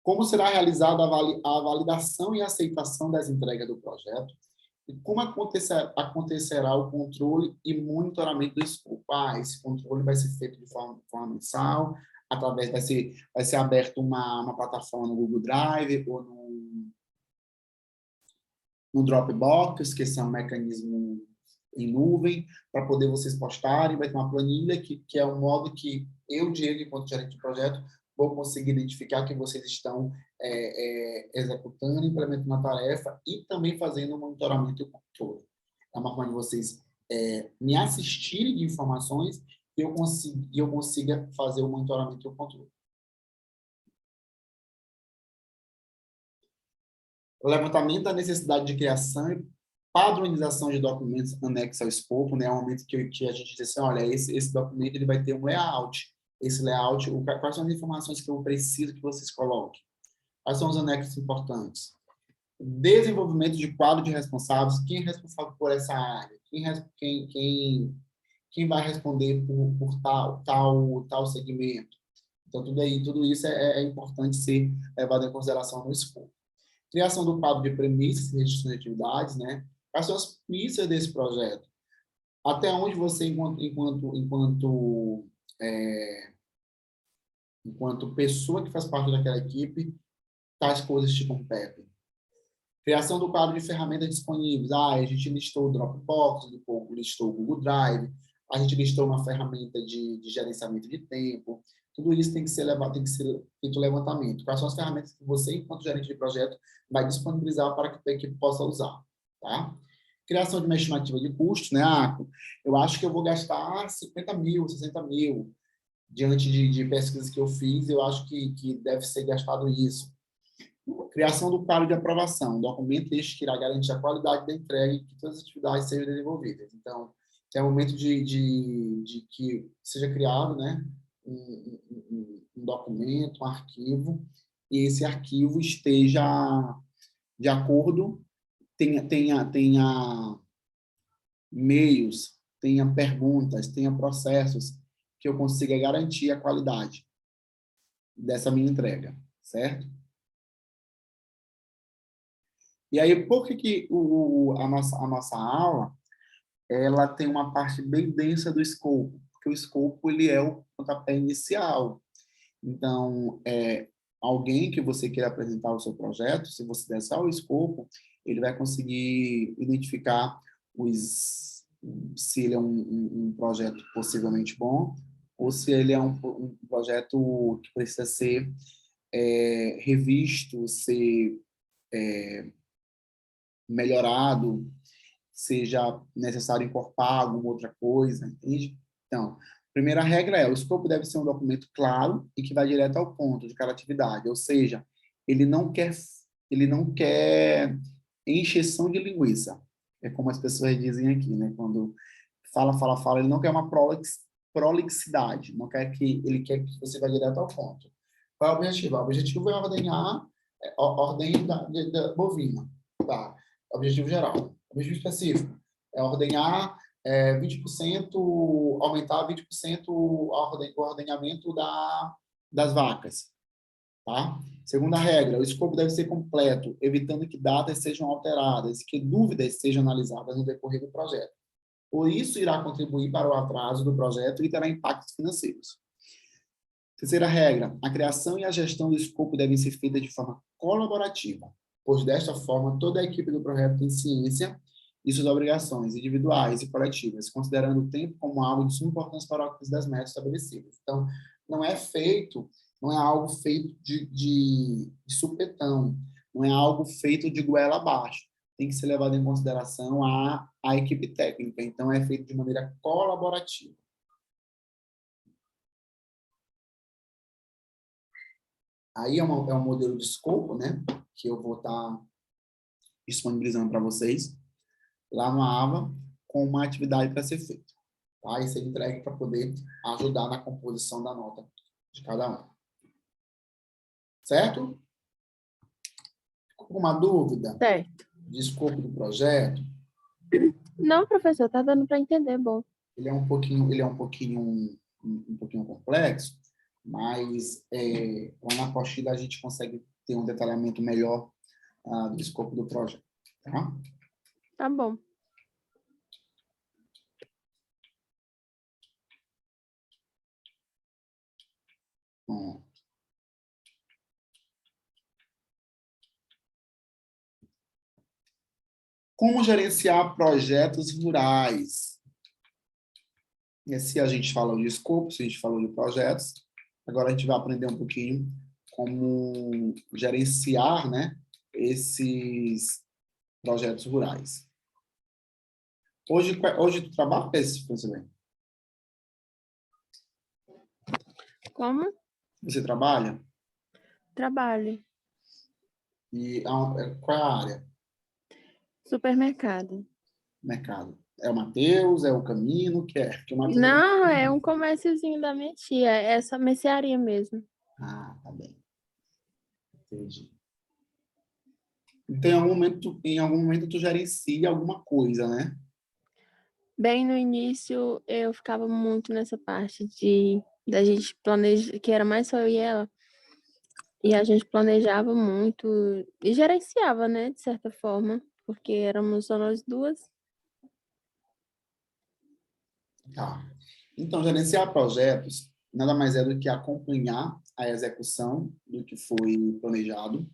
Como será realizada a validação e aceitação das entregas do projeto? E como acontecerá o controle e monitoramento do escopo? Esse controle vai ser feito de forma mensal, vai ser aberto uma plataforma no Google Drive ou no Dropbox, que esse é um mecanismo em nuvem, para poder vocês postarem. Vai ter uma planilha que é um modo que eu, Diego, enquanto gerente de projeto, vou conseguir identificar que vocês estão executando, implementando a tarefa e também fazendo o monitoramento e o controle. É uma forma de vocês me assistirem de informações e eu consiga fazer o monitoramento e o controle. O levantamento da necessidade de criação Padronização de documentos anexos ao escopo, né? É o momento que a gente diz assim, olha, esse documento ele vai ter um layout. Esse layout, quais são as informações que eu preciso que vocês coloquem? Quais são os anexos importantes? Desenvolvimento de quadro de responsáveis. Quem é responsável por essa área? Quem vai responder por tal segmento? Então, tudo isso é importante ser levado em consideração no escopo. Criação do quadro de premissas e restrições de atividades, né? Quais são as premissas desse projeto? Até onde você, enquanto pessoa que faz parte daquela equipe, tais coisas te competem. Criação do quadro de ferramentas disponíveis. A gente listou o Dropbox, listou o Google Drive, a gente listou uma ferramenta de gerenciamento de tempo. Tudo isso tem que ser feito levantamento. Quais são as ferramentas que você, enquanto gerente de projeto, vai disponibilizar para que a equipe possa usar, tá? Criação de uma estimativa de custo, né? Eu acho que eu vou gastar 50 mil, 60 mil. Diante de pesquisas que eu fiz, eu acho que deve ser gastado isso. Criação do quadro de aprovação, documento este que irá garantir a qualidade da entrega e que todas as atividades sejam desenvolvidas. Então, é o momento de que seja criado, né, um documento, um arquivo, e esse arquivo esteja de acordo, tenha meios, tenha perguntas, tenha processos que eu consiga garantir a qualidade dessa minha entrega, certo? E aí, por que a nossa aula ela tem uma parte bem densa do escopo? Porque o escopo ele é o pontapé inicial. Então, alguém que você queira apresentar o seu projeto, se você der só o escopo, ele vai conseguir identificar se ele é um projeto possivelmente bom ou se ele é um projeto que precisa ser revisto, ser melhorado, seja necessário incorporar alguma outra coisa, entende? Então, primeira regra é, o escopo deve ser um documento claro e que vai direto ao ponto de cada atividade, ou seja, ele não quer encheção de linguiça. É como as pessoas dizem aqui, né? Quando fala, ele não quer uma prolixidade, ele quer que você vá direto ao ponto. Qual é o objetivo? O objetivo é ordenhar ordem da bovina, tá? Objetivo geral. Objetivo específico é ordenhar 20%, aumentar 20% o ordenhamento das vacas. Tá? Segunda regra, o escopo deve ser completo, evitando que datas sejam alteradas e que dúvidas sejam analisadas no decorrer do projeto. Por isso, irá contribuir para o atraso do projeto e terá impactos financeiros. Terceira regra, a criação e a gestão do escopo devem ser feitas de forma colaborativa, pois desta forma toda a equipe do projeto tem ciência de suas obrigações individuais e coletivas, considerando o tempo como algo de suma importância para o alcance das metas estabelecidas. Então, não é algo feito de supetão, não é algo feito de goela abaixo. Tem que ser levado em consideração a equipe técnica. Então, é feito de maneira colaborativa. Aí é um modelo de escopo, né, que eu vou estar disponibilizando para vocês lá no AVA com uma atividade para ser feita. Tá? E ser entregue para poder ajudar na composição da nota de cada um. Certo? Alguma dúvida? Certo. De escopo do projeto? Não, professor, tá dando para entender, bom. Ele é um pouquinho complexo, mas lá na apostila a gente consegue ter um detalhamento melhor do escopo do projeto. Tá? Tá bom. Bom. Como gerenciar projetos rurais? E se a gente falou de escopo, se a gente falou de projetos, agora a gente vai aprender um pouquinho como gerenciar, né, esses projetos rurais. Hoje tu trabalha com esse, bem? Como? Você trabalha? Trabalho. E qual é a área? Supermercado. Mercado. É o Matheus, é o Camino, que o Matheus... Não, é um comérciozinho da minha tia, é essa mercearia mesmo. Ah, tá bem. Entendi. Então, em algum momento tu gerencia alguma coisa, né? Bem no início, eu ficava muito nessa parte da gente planejar, que era mais só eu e ela, e a gente planejava muito e gerenciava, né, de certa forma, porque éramos só nós duas. Tá. Então, gerenciar projetos nada mais é do que acompanhar a execução do que foi planejado.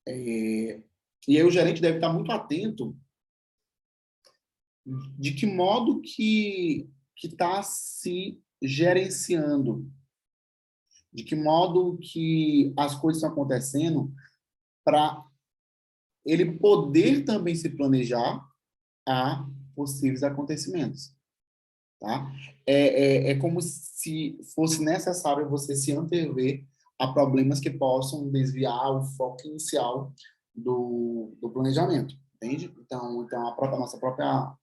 E aí o gerente deve estar muito atento de que modo que está se gerenciando, de que modo que as coisas estão acontecendo para ele poder também se planejar a possíveis acontecimentos. Tá? É como se fosse necessário você se antever a problemas que possam desviar o foco inicial do planejamento, entende? Então nossa própria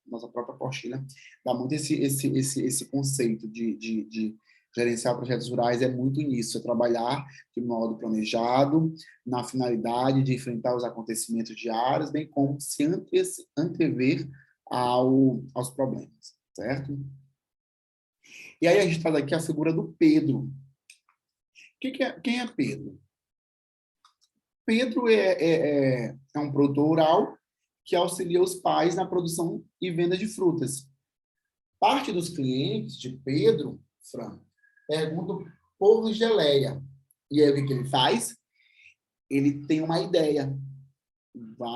apostila dá muito esse conceito de gerenciar projetos rurais, é muito nisso, é trabalhar de modo planejado, na finalidade de enfrentar os acontecimentos diários, bem como se antever aos problemas, certo? E aí a gente traz aqui a figura do Pedro. Quem é Pedro? Pedro é um produtor rural que auxilia os pais na produção e venda de frutas. Parte dos clientes de Pedro, Fran, perguntam por geleia. E aí o que ele faz? Ele tem uma ideia.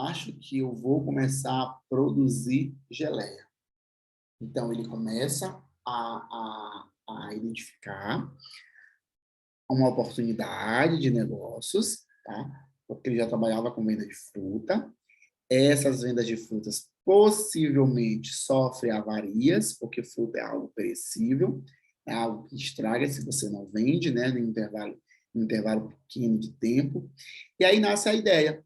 Acho que eu vou começar a produzir geleia. Então ele começa a identificar uma oportunidade de negócios, tá? Porque ele já trabalhava com venda de fruta. Essas vendas de frutas possivelmente sofrem avarias, porque fruta é algo perecível, é algo que estraga se você não vende, né, em intervalo pequeno de tempo. E aí nasce a ideia.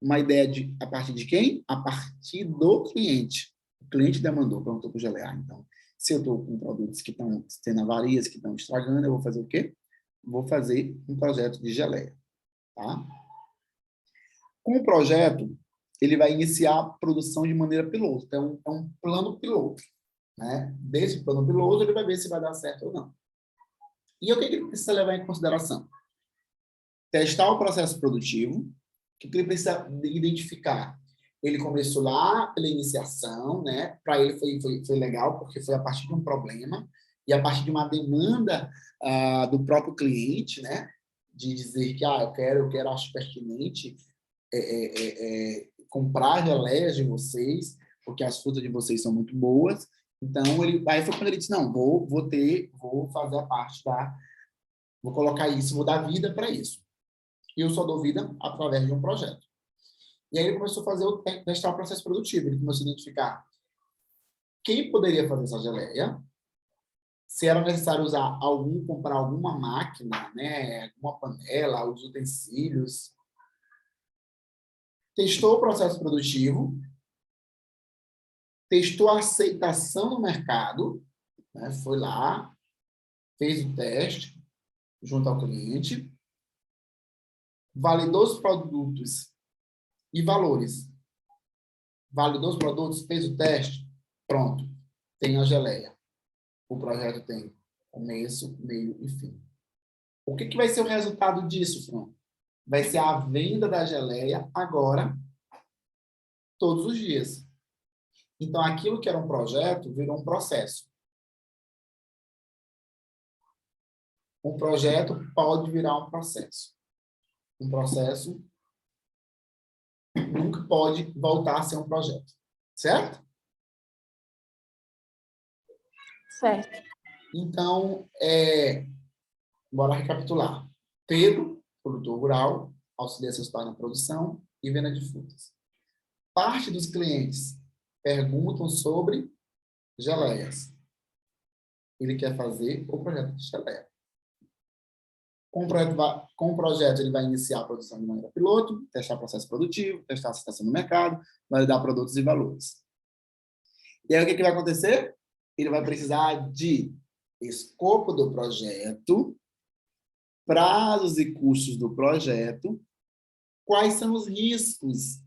Uma ideia a partir de quem? A partir do cliente. O cliente demandou, perguntou para o gelear. Então, se eu estou com produtos que estão tendo avarias, que estão estragando, eu vou fazer o quê? Vou fazer um projeto de geleia, tá? Com o projeto, ele vai iniciar a produção de maneira piloto. Então, é um plano piloto, né? Desse plano piloto, ele vai ver se vai dar certo ou não. E o que ele precisa levar em consideração? Testar o processo produtivo. O que ele precisa identificar? Ele começou lá pela iniciação, né? Para ele foi legal, porque foi a partir de um problema e a partir de uma demanda do próprio cliente, né? De dizer que eu quero, acho pertinente comprar geleias de vocês, porque as frutas de vocês são muito boas. Então, aí foi quando ele disse, não, vou fazer a parte vou colocar isso, vou dar vida para isso. E eu só dou vida através de um projeto. E aí ele começou a testar o processo produtivo, ele começou a identificar quem poderia fazer essa geleia, se era necessário comprar alguma máquina, né, alguma panela, os utensílios. Testou o processo produtivo, testou a aceitação no mercado, né, foi lá, fez o teste junto ao cliente, validou os produtos e valores. Validou os produtos, fez o teste, pronto, tem a geleia. O projeto tem começo, meio e fim. O que vai ser o resultado disso, Fran? Vai ser a venda da geleia agora, todos os dias. Então, aquilo que era um projeto virou um processo. Um projeto pode virar um processo. Um processo nunca pode voltar a ser um projeto. Certo? Certo. Então, bora recapitular. Pedro, produtor rural, auxilia seus pais na produção e venda de frutas. Parte dos clientes perguntam sobre geleias. Ele quer fazer o projeto de geleia. Com o projeto, ele vai iniciar a produção de maneira piloto, testar processo produtivo, testar a aceitação no mercado, validar produtos e valores. E aí, o que vai acontecer? Ele vai precisar de escopo do projeto, prazos e custos do projeto, quais são os riscos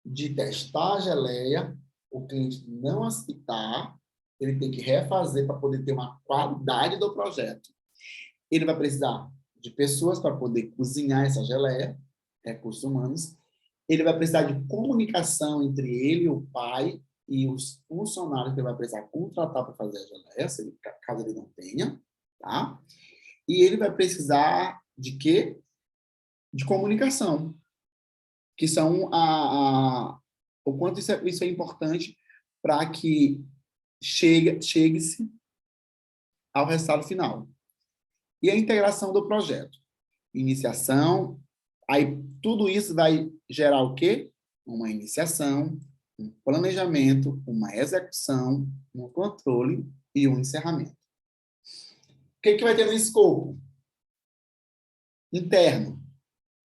de testar a geleia, o cliente não aceitar, ele tem que refazer para poder ter uma qualidade do projeto. Ele vai precisar de pessoas para poder cozinhar essa geleia, recursos humanos. Ele vai precisar de comunicação entre ele, o pai, e os funcionários que ele vai precisar contratar para fazer a geleia, caso ele não tenha, tá? E ele vai precisar de quê? De comunicação, que são o quanto isso é importante para que chegue-se ao resultado final. E a integração do projeto. Iniciação, aí tudo isso vai gerar o quê? Uma iniciação, um planejamento, uma execução, um controle e um encerramento. O que vai ter no escopo? Interno.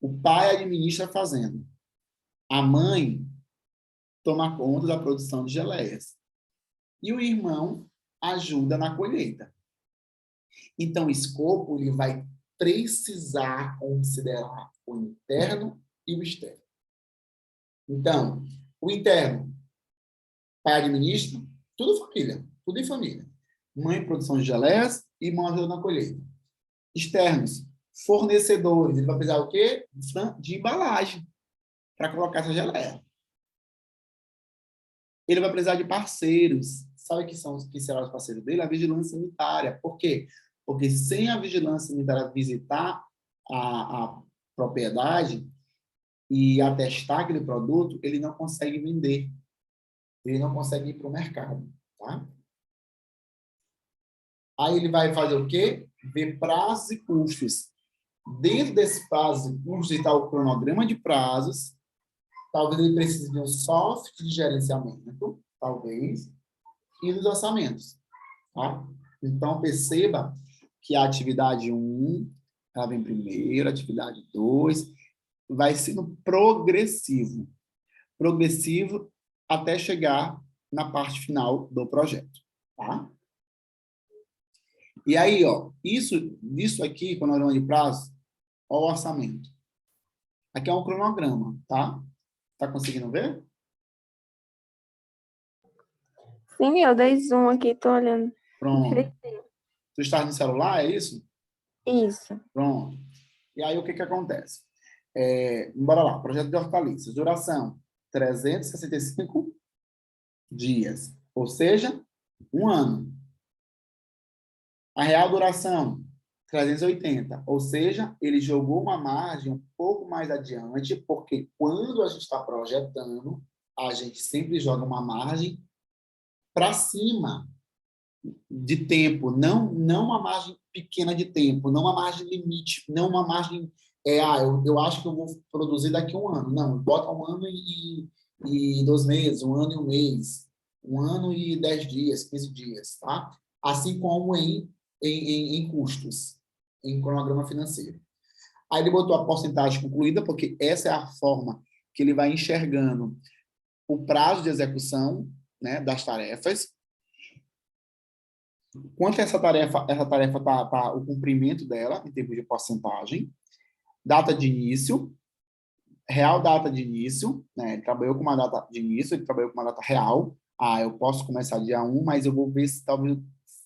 O pai administra a fazenda. A mãe toma conta da produção de geleias. E o irmão ajuda na colheita. Então, o escopo ele vai precisar considerar o interno e o externo. Então, o interno, pai administra, tudo família, tudo em família. Mãe, produção de geleias e mãe ajuda na colheita. Externos, fornecedores, ele vai precisar o quê? De embalagem para colocar essa geleia. Ele vai precisar de parceiros. Sabe que serão os parceiros dele? A vigilância sanitária. Por quê? Porque sem a vigilância sanitária visitar a propriedade e atestar aquele produto, ele não consegue vender. Ele não consegue ir para o mercado. Tá? Aí ele vai fazer o quê? Ver prazos e custos. Dentro desse prazo e custos está o cronograma de prazos. Talvez ele precise de um software de gerenciamento, talvez, e dos orçamentos. Tá? Então, perceba que a atividade 1, ela vem primeiro, a atividade 2, vai sendo progressivo. Progressivo até chegar na parte final do projeto. Tá? E aí, ó, isso aqui, cronograma de prazo, ó, o orçamento. Aqui é um cronograma, tá? Tá conseguindo ver? Sim, eu dei zoom aqui, tô olhando. Pronto. Tu está no celular, é isso? Isso. Pronto. E aí, o que acontece? Bora lá, projeto de hortaliças. Duração, 365 dias. Ou seja, 1 ano. A real duração, 380. Ou seja, ele jogou uma margem um pouco mais adiante, porque quando a gente está projetando, a gente sempre joga uma margem para cima de tempo, não uma margem pequena de tempo, não uma margem limite, não uma margem, eu acho que eu vou produzir daqui a 1 ano. Não, bota 1 ano e 2 meses, 1 ano e 1 mês, 1 ano e 10 dias, 15 dias, tá? Assim como em custos, em cronograma financeiro. Aí ele botou a porcentagem concluída, porque essa é a forma que ele vai enxergando o prazo de execução, né, das tarefas. Quanto essa tarefa tá o cumprimento dela, em termos de porcentagem. Data de início, real data de início, né? Ele trabalhou com uma data de início, ele trabalhou com uma data real. Eu posso começar dia 1, mas eu vou ver se talvez...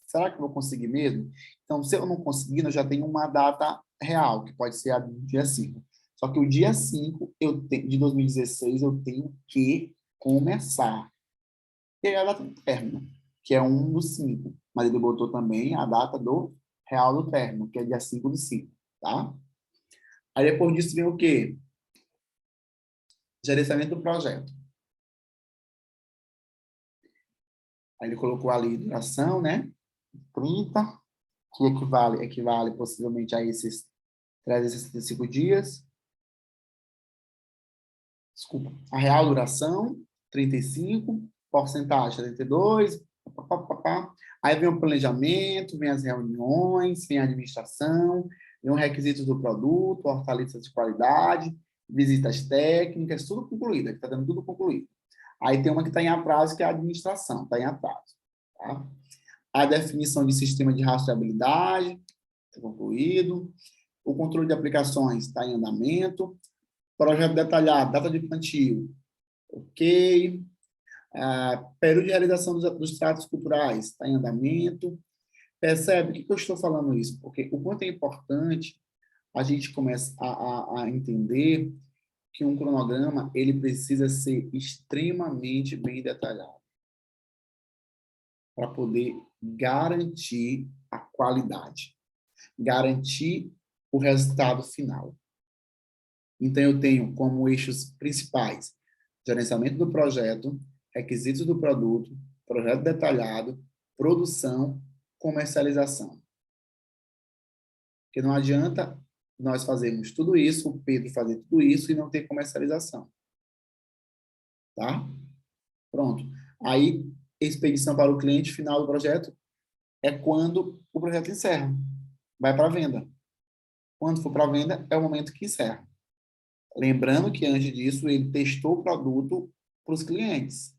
Será que eu vou conseguir mesmo? Então, se eu não conseguir, eu já tenho uma data real, que pode ser a dia 5. Só que o dia 5 de 2016 eu tenho que começar. E aí a data do término, que é 1/5. Mas ele botou também a data do real do término, que é dia 5/5, tá? Aí depois disso vem o quê? Gerenciamento do projeto. Aí ele colocou ali duração, né? 30, que equivale possivelmente a esses 365 dias. Desculpa. A real duração, 35, porcentagem, 72, papapá. Aí vem o planejamento, vem as reuniões, vem a administração, Tem os requisitos do produto, hortaliças de qualidade, visitas técnicas, tudo concluído, aqui está dando tudo concluído. Aí tem uma que está em atraso, que é a administração, está em atraso. Tá? A definição de sistema de rastreabilidade, está concluído. O controle de aplicações está em andamento. Projeto detalhado, data de plantio, ok. Período de realização dos tratos culturais está em andamento. Percebe? Por que eu estou falando isso? Porque o quanto é importante a gente começa a entender que um cronograma ele precisa ser extremamente bem detalhado para poder garantir a qualidade, garantir o resultado final. Então, eu tenho como eixos principais gerenciamento do projeto, requisitos do produto, projeto detalhado, produção, comercialização. Porque não adianta nós fazermos tudo isso, o Pedro fazer tudo isso e não ter comercialização. Tá? Pronto. Aí, expedição para o cliente final do projeto é quando o projeto encerra. Vai para a venda. Quando for para a venda, é o momento que encerra. Lembrando que, antes disso, ele testou o produto para os clientes.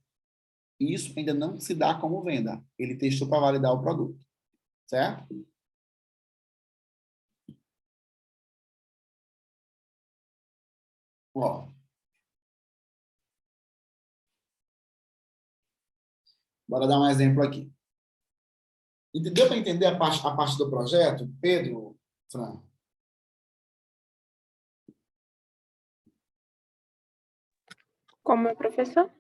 Isso ainda não se dá como venda. Ele testou para validar o produto. Certo? Ó. Bora dar um exemplo aqui. Deu para entender a parte do projeto, Pedro, Fran? Como é, professor?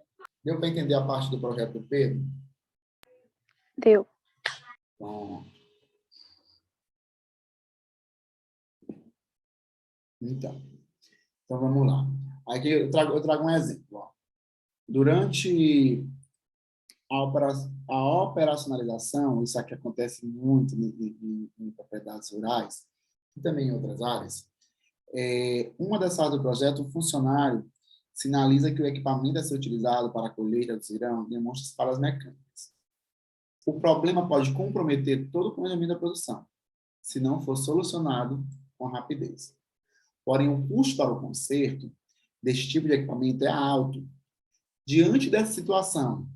Deu para entender a parte do projeto do Pedro? Deu. Bom. Então, vamos lá. Aqui eu trago um exemplo. Ó. Durante a operacionalização, isso aqui acontece muito em propriedades rurais e também em outras áreas, uma das áreas do projeto, o funcionário sinaliza que o equipamento a ser utilizado para a colheita do grão demonstra falhas mecânicas. O problema pode comprometer todo o planejamento da produção, se não for solucionado com rapidez. Porém, o custo para o conserto deste tipo de equipamento é alto. Diante dessa situação,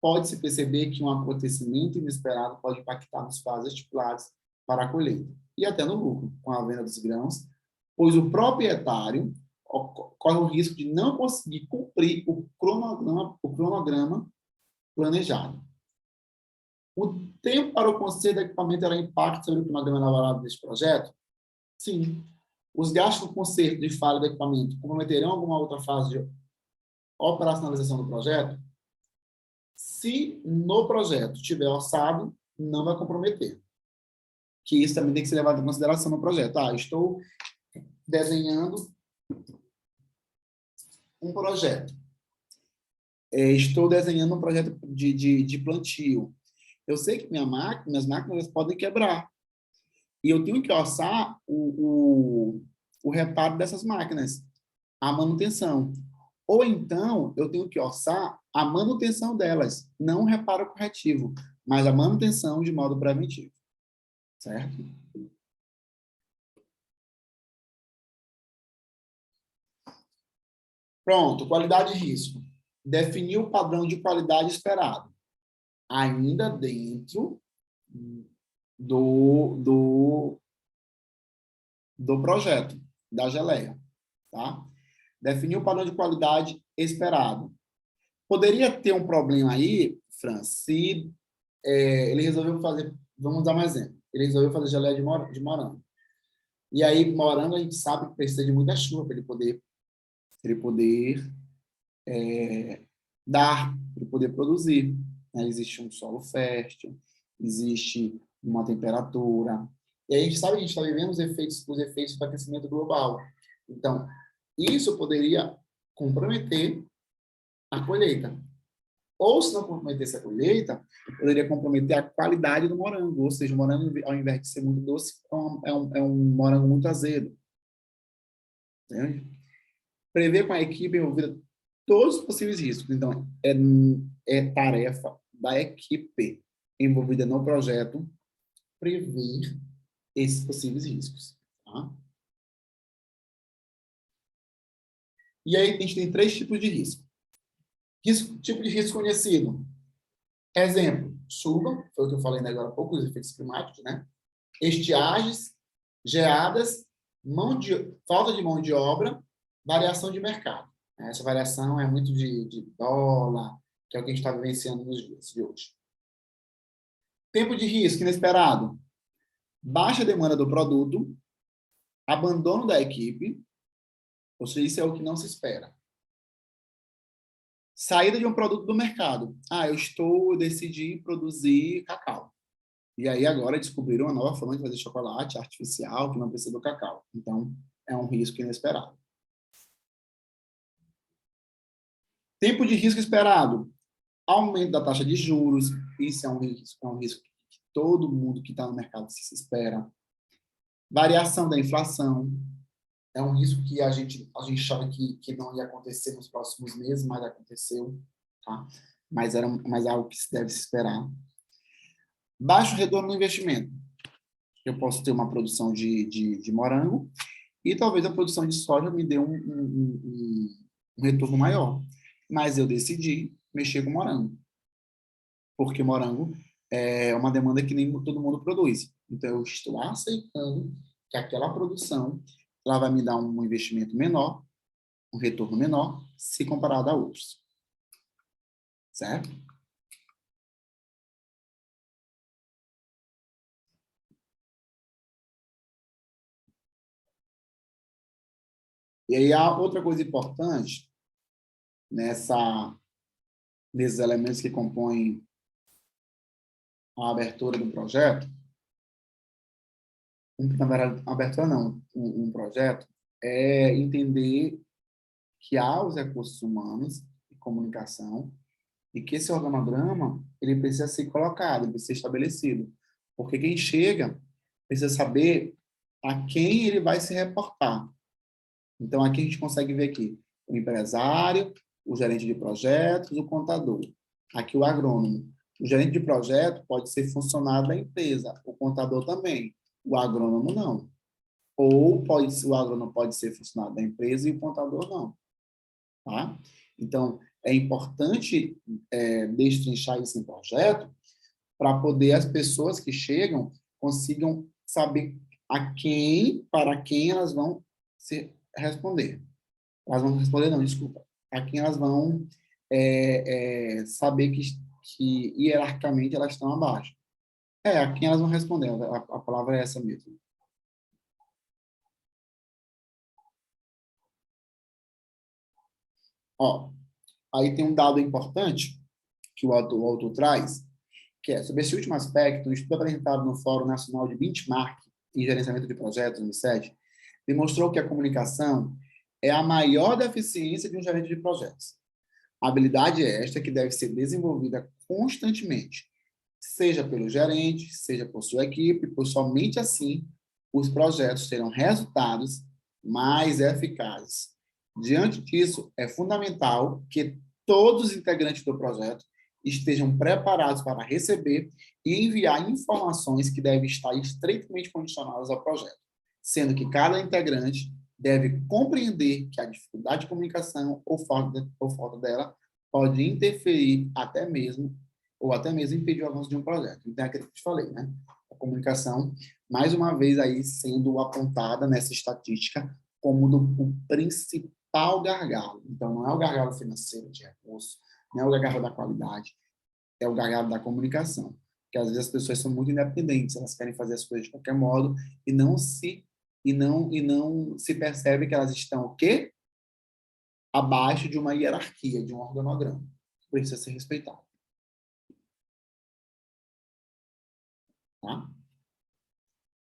pode-se perceber que um acontecimento inesperado pode impactar nos prazos estipulados para a colheita e até no lucro com a venda dos grãos, pois o proprietário corre o risco de não conseguir cumprir o cronograma planejado. O tempo para o conserto do equipamento terá impacto sobre o cronograma elaborado deste projeto? Sim. Os gastos do conserto de falha do equipamento comprometerão alguma outra fase de operacionalização do projeto? Se no projeto estiver orçado, não vai comprometer. Que isso também tem que ser levado em consideração no projeto. Estou desenhando um projeto. Estou desenhando um projeto de plantio. Eu sei que minhas máquinas podem quebrar. E eu tenho que orçar o reparo dessas máquinas, a manutenção. Ou então, eu tenho que orçar a manutenção delas, não o reparo corretivo, mas a manutenção de modo preventivo. Certo? Pronto, qualidade e risco. Definir o padrão de qualidade esperado, ainda dentro do projeto, da geleia. Tá? Definir o padrão de qualidade esperado. Poderia ter um problema aí, Fran, se ele resolveu fazer, vamos dar um exemplo, ele resolveu fazer geleia de morango. E aí, morango, a gente sabe que precisa de muita chuva para ele poder dar, para ele poder produzir. Né? Existe um solo fértil, existe uma temperatura. E aí a gente sabe que a gente está vivendo os efeitos do aquecimento global. Então, isso poderia comprometer a colheita. Ou, se não comprometesse a colheita, poderia comprometer a qualidade do morango. Ou seja, o morango, ao invés de ser muito doce, é um morango muito azedo. Entende? Prever com a equipe envolvida todos os possíveis riscos. Então, é tarefa da equipe envolvida no projeto prever esses possíveis riscos. Tá? Tá? E aí, a gente tem 3 tipos de risco. Tipo de risco conhecido. Exemplo, chuva, foi o que eu falei agora há pouco, os efeitos climáticos, né? Estiagens, geadas, falta de mão de obra, variação de mercado. Essa variação é muito de dólar, que é o que a gente está vivenciando nos dias de hoje. Tempo de risco inesperado. Baixa demanda do produto, abandono da equipe, ou seja, isso é o que não se espera. Saída de um produto do mercado. Eu decidi produzir cacau. E aí agora descobriram uma nova forma de fazer chocolate artificial que não precisa do cacau. Então, é um risco inesperado. Tempo de risco esperado. Aumento da taxa de juros. Isso é um risco que todo mundo que está no mercado se espera. Variação da inflação. É um risco que a gente achava que não ia acontecer nos próximos meses, mas aconteceu. Tá? Mas é algo que se deve se esperar. Baixo retorno no investimento. Eu posso ter uma produção de morango e talvez a produção de soja me dê um retorno maior. Mas eu decidi mexer com morango, porque morango é uma demanda que nem todo mundo produz. Então, eu estou aceitando que aquela produção ela vai me dar um investimento menor, um retorno menor, se comparado a outros. Certo? E aí, a outra coisa importante nesses elementos que compõem a abertura do projeto, na verdade, abertura não, um projeto, é entender que há os recursos humanos e comunicação e que esse organograma ele precisa ser colocado, ele precisa ser estabelecido. Porque quem chega precisa saber a quem ele vai se reportar. Então, aqui a gente consegue ver aqui o empresário, o gerente de projetos, o contador. Aqui o agrônomo. O gerente de projeto pode ser funcionário da empresa, o contador também, o agrônomo não. Ou o agrônomo pode ser funcionário da empresa e o contador não. Tá? Então, é importante destrinchar isso em projeto para poder as pessoas que chegam consigam saber para quem elas vão responder. Elas vão responder, não, desculpa. A quem elas vão saber que hierarquicamente elas estão abaixo. A quem elas vão responder. A palavra é essa mesmo. Ó, aí tem um dado importante que o autor traz, que é, sobre esse último aspecto, um estudo apresentado no Fórum Nacional de Benchmark e Gerenciamento de Projetos, 2007, demonstrou que a comunicação é a maior deficiência de um gerente de projetos. A habilidade é esta que deve ser desenvolvida constantemente, seja pelo gerente, seja por sua equipe, pois somente assim os projetos terão resultados mais eficazes. Diante disso, é fundamental que todos os integrantes do projeto estejam preparados para receber e enviar informações que devem estar estreitamente condicionadas ao projeto, sendo que cada integrante deve compreender que a dificuldade de comunicação ou falta dela pode interferir até mesmo impedir o avanço de um projeto. Então, é aquilo que eu te falei, né? A comunicação, mais uma vez, aí sendo apontada nessa estatística como o principal gargalo. Então, não é o gargalo financeiro de recurso, não é o gargalo da qualidade, é o gargalo da comunicação. Porque, às vezes, as pessoas são muito independentes, elas querem fazer as coisas de qualquer modo e não se percebe que elas estão o quê? Abaixo de uma hierarquia, de um organograma. Precisa ser respeitado. Tá?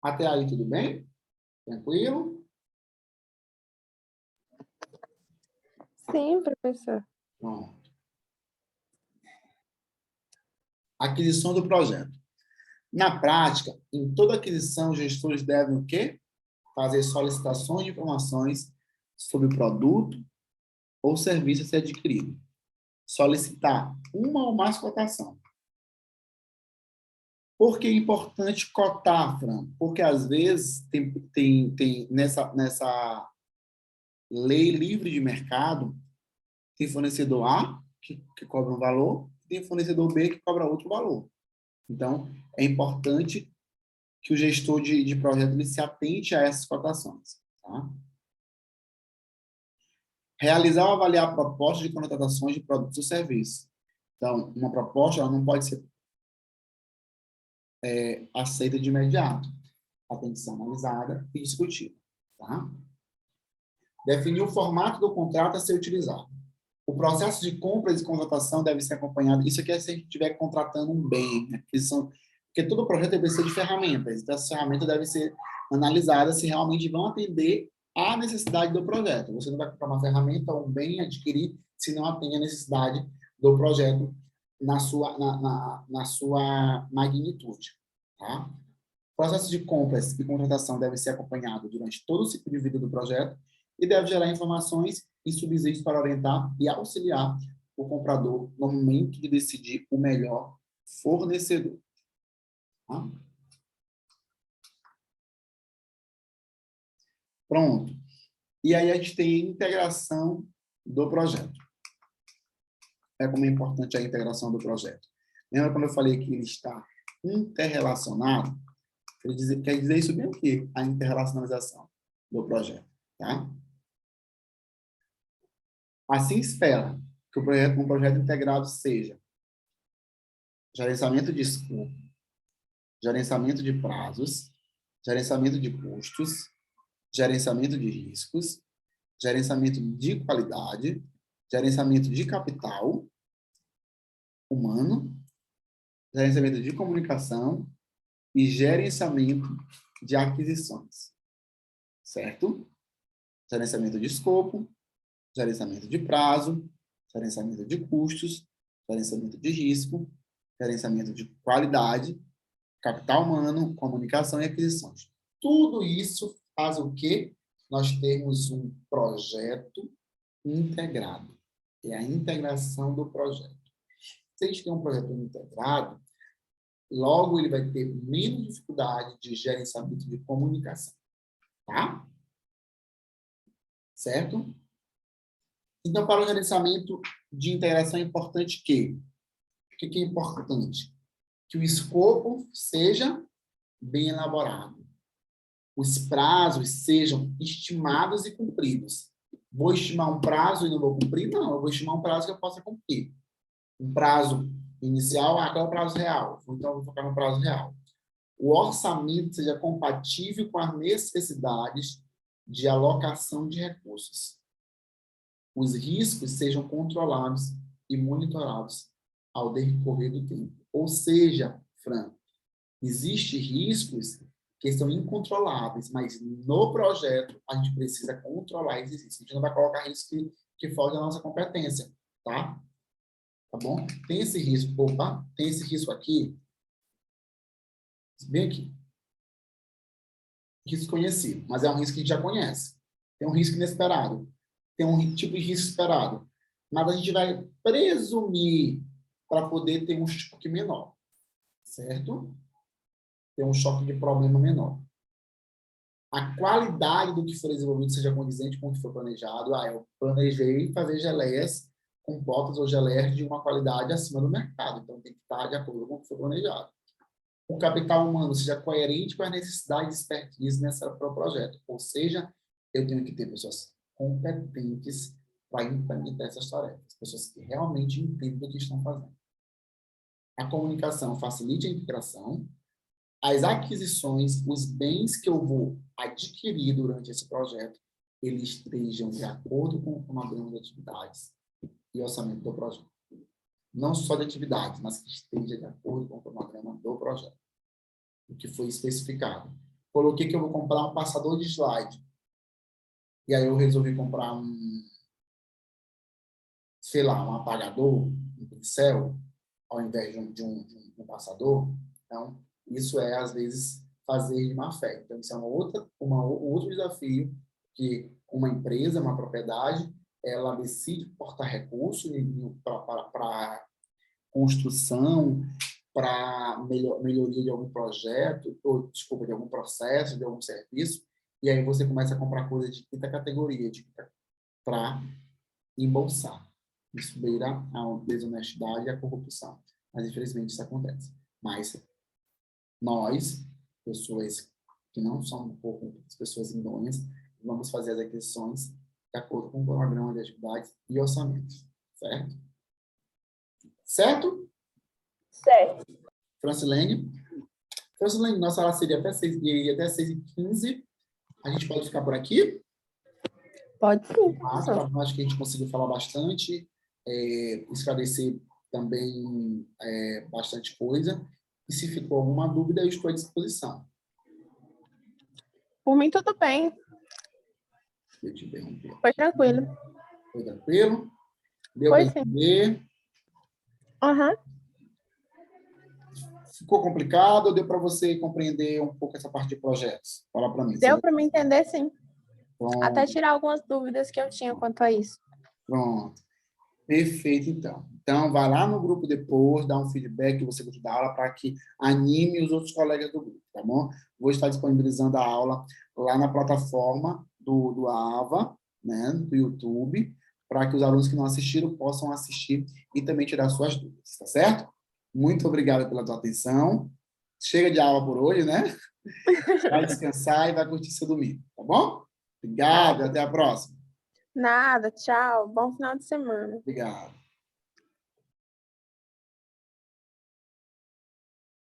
Até aí, tudo bem? Tranquilo? Sim, professor. Bom. Aquisição do projeto. Na prática, em toda aquisição, os gestores devem o quê? Fazer solicitações de informações sobre o produto ou serviço a ser adquirido. Solicitar uma ou mais cotação. Por que é importante cotar, Fran? Porque, às vezes, tem nessa lei livre de mercado, tem fornecedor A, que cobra um valor, e tem fornecedor B, que cobra outro valor. Então, é importante que o gestor de projeto ele se atente a essas cotações. Tá? Realizar ou avaliar propostas de contratações de produtos ou serviços. Então, uma proposta ela não pode ser aceita de imediato. Ela tem que ser analisada e discutida. Tá? Definir o formato do contrato a ser utilizado. O processo de compras e contratação deve ser acompanhado. Isso aqui é se a gente estiver contratando um bem, né? Porque todo projeto deve ser de ferramentas. Então, essas ferramentas devem ser analisadas se realmente vão atender à necessidade do projeto. Você não vai comprar uma ferramenta ou um bem adquirir se não atende à necessidade do projeto na sua magnitude. Tá? O processo de compras e contratação deve ser acompanhado durante todo o ciclo de vida do projeto e deve gerar informações e subsídios para orientar e auxiliar o comprador no momento de decidir o melhor fornecedor. Tá? Pronto. E aí a gente tem a integração do projeto. É como é importante a integração do projeto. Lembra quando eu falei que ele está interrelacionado? Quer dizer isso bem o quê? A interrelacionalização do projeto. Tá? Assim espera que um projeto integrado seja gerenciamento de escopo, gerenciamento de prazos, gerenciamento de custos, gerenciamento de riscos, gerenciamento de qualidade, gerenciamento de capital humano, gerenciamento de comunicação e gerenciamento de aquisições. Certo? Gerenciamento de escopo, gerenciamento de prazo, gerenciamento de custos, gerenciamento de risco, gerenciamento de qualidade, capital humano, comunicação e aquisições. Tudo isso faz o quê? Nós temos um projeto integrado. É a integração do projeto. Se a gente tem um projeto integrado, logo ele vai ter menos dificuldade de gerenciamento de comunicação. Tá? Certo? Então, para o gerenciamento de integração é importante que... O que é importante? Que o escopo seja bem elaborado. Os prazos sejam estimados e cumpridos. Vou estimar um prazo e não vou cumprir? Não, eu vou estimar um prazo que eu possa cumprir. Um prazo inicial, qual é o prazo real? Então, eu vou focar no prazo real. O orçamento seja compatível com as necessidades de alocação de recursos. Os riscos sejam controlados e monitorados ao decorrer do tempo. Ou seja, Fran, existem riscos que são incontroláveis, mas no projeto a gente precisa controlar esses riscos. A gente não vai colocar risco que foge da nossa competência, tá? Tá bom? Tem esse risco, opa, tem esse risco aqui, bem aqui. Risco conhecido, mas é um risco que a gente já conhece. Tem um risco inesperado, tem um tipo de risco esperado, mas a gente vai presumir para poder ter um choque menor, certo? Ter um choque de problema menor. A qualidade do que for desenvolvido seja condizente com o que foi planejado. Eu planejei fazer geleias com potas ou geleias de uma qualidade acima do mercado, então tem que estar de acordo com o que foi planejado. O capital humano seja coerente com as necessidades de expertise para o projeto, ou seja, eu tenho que ter pessoas competentes para implementar essas tarefas, pessoas que realmente entendem o que estão fazendo. A comunicação facilite a integração, as aquisições, os bens que eu vou adquirir durante esse projeto, eles estejam de acordo com o cronograma de atividades e orçamento do projeto. Não só de atividades, mas que esteja de acordo com o cronograma do projeto. O que foi especificado. Coloquei que eu vou comprar um passador de slide. E aí eu resolvi comprar sei lá, um apagador, um pincel, ao invés de um passador. Então, isso é, às vezes, fazer de má fé. Então, isso é um outro desafio que uma empresa, uma propriedade, ela decide cortar recursos para construção para melhoria de algum projeto, ou, desculpa, de algum processo, de algum serviço, e aí você começa a comprar coisas de quinta categoria, para embolsar. Isso beira a desonestidade e a corrupção. Mas, infelizmente, isso acontece. Mas nós, pessoas que não são corruptas, pessoas idôneas, vamos fazer as aquisições de acordo com o programa de atividades e orçamentos. Certo? Certo? Certo. Francilene? Francilene, nossa aula seria até 6h15. A gente pode ficar por aqui? Pode sim. Acho que a gente conseguiu falar bastante, esclarecer também bastante coisa. E se ficou alguma dúvida, eu estou à disposição. Por mim, tudo bem. Eu te interromper. Foi tranquilo. Foi tranquilo? Deu Foi para sim. entender? Aham. Ficou complicado ou deu para você compreender um pouco essa parte de projetos? Fala para mim. Deu para me entender, sim. Pronto. Até tirar algumas dúvidas que eu tinha quanto a isso. Pronto. Perfeito, então. Então, vai lá no grupo depois, dá um feedback que você gostou da aula para que anime os outros colegas do grupo, tá bom? Vou estar disponibilizando a aula lá na plataforma do AVA, né, do YouTube, para que os alunos que não assistiram possam assistir e também tirar suas dúvidas, tá certo? Muito obrigado pela tua atenção. Chega de aula por hoje, né? Vai descansar e vai curtir seu domingo, tá bom? Obrigado, até a próxima. Nada, tchau. Bom final de semana. Obrigado.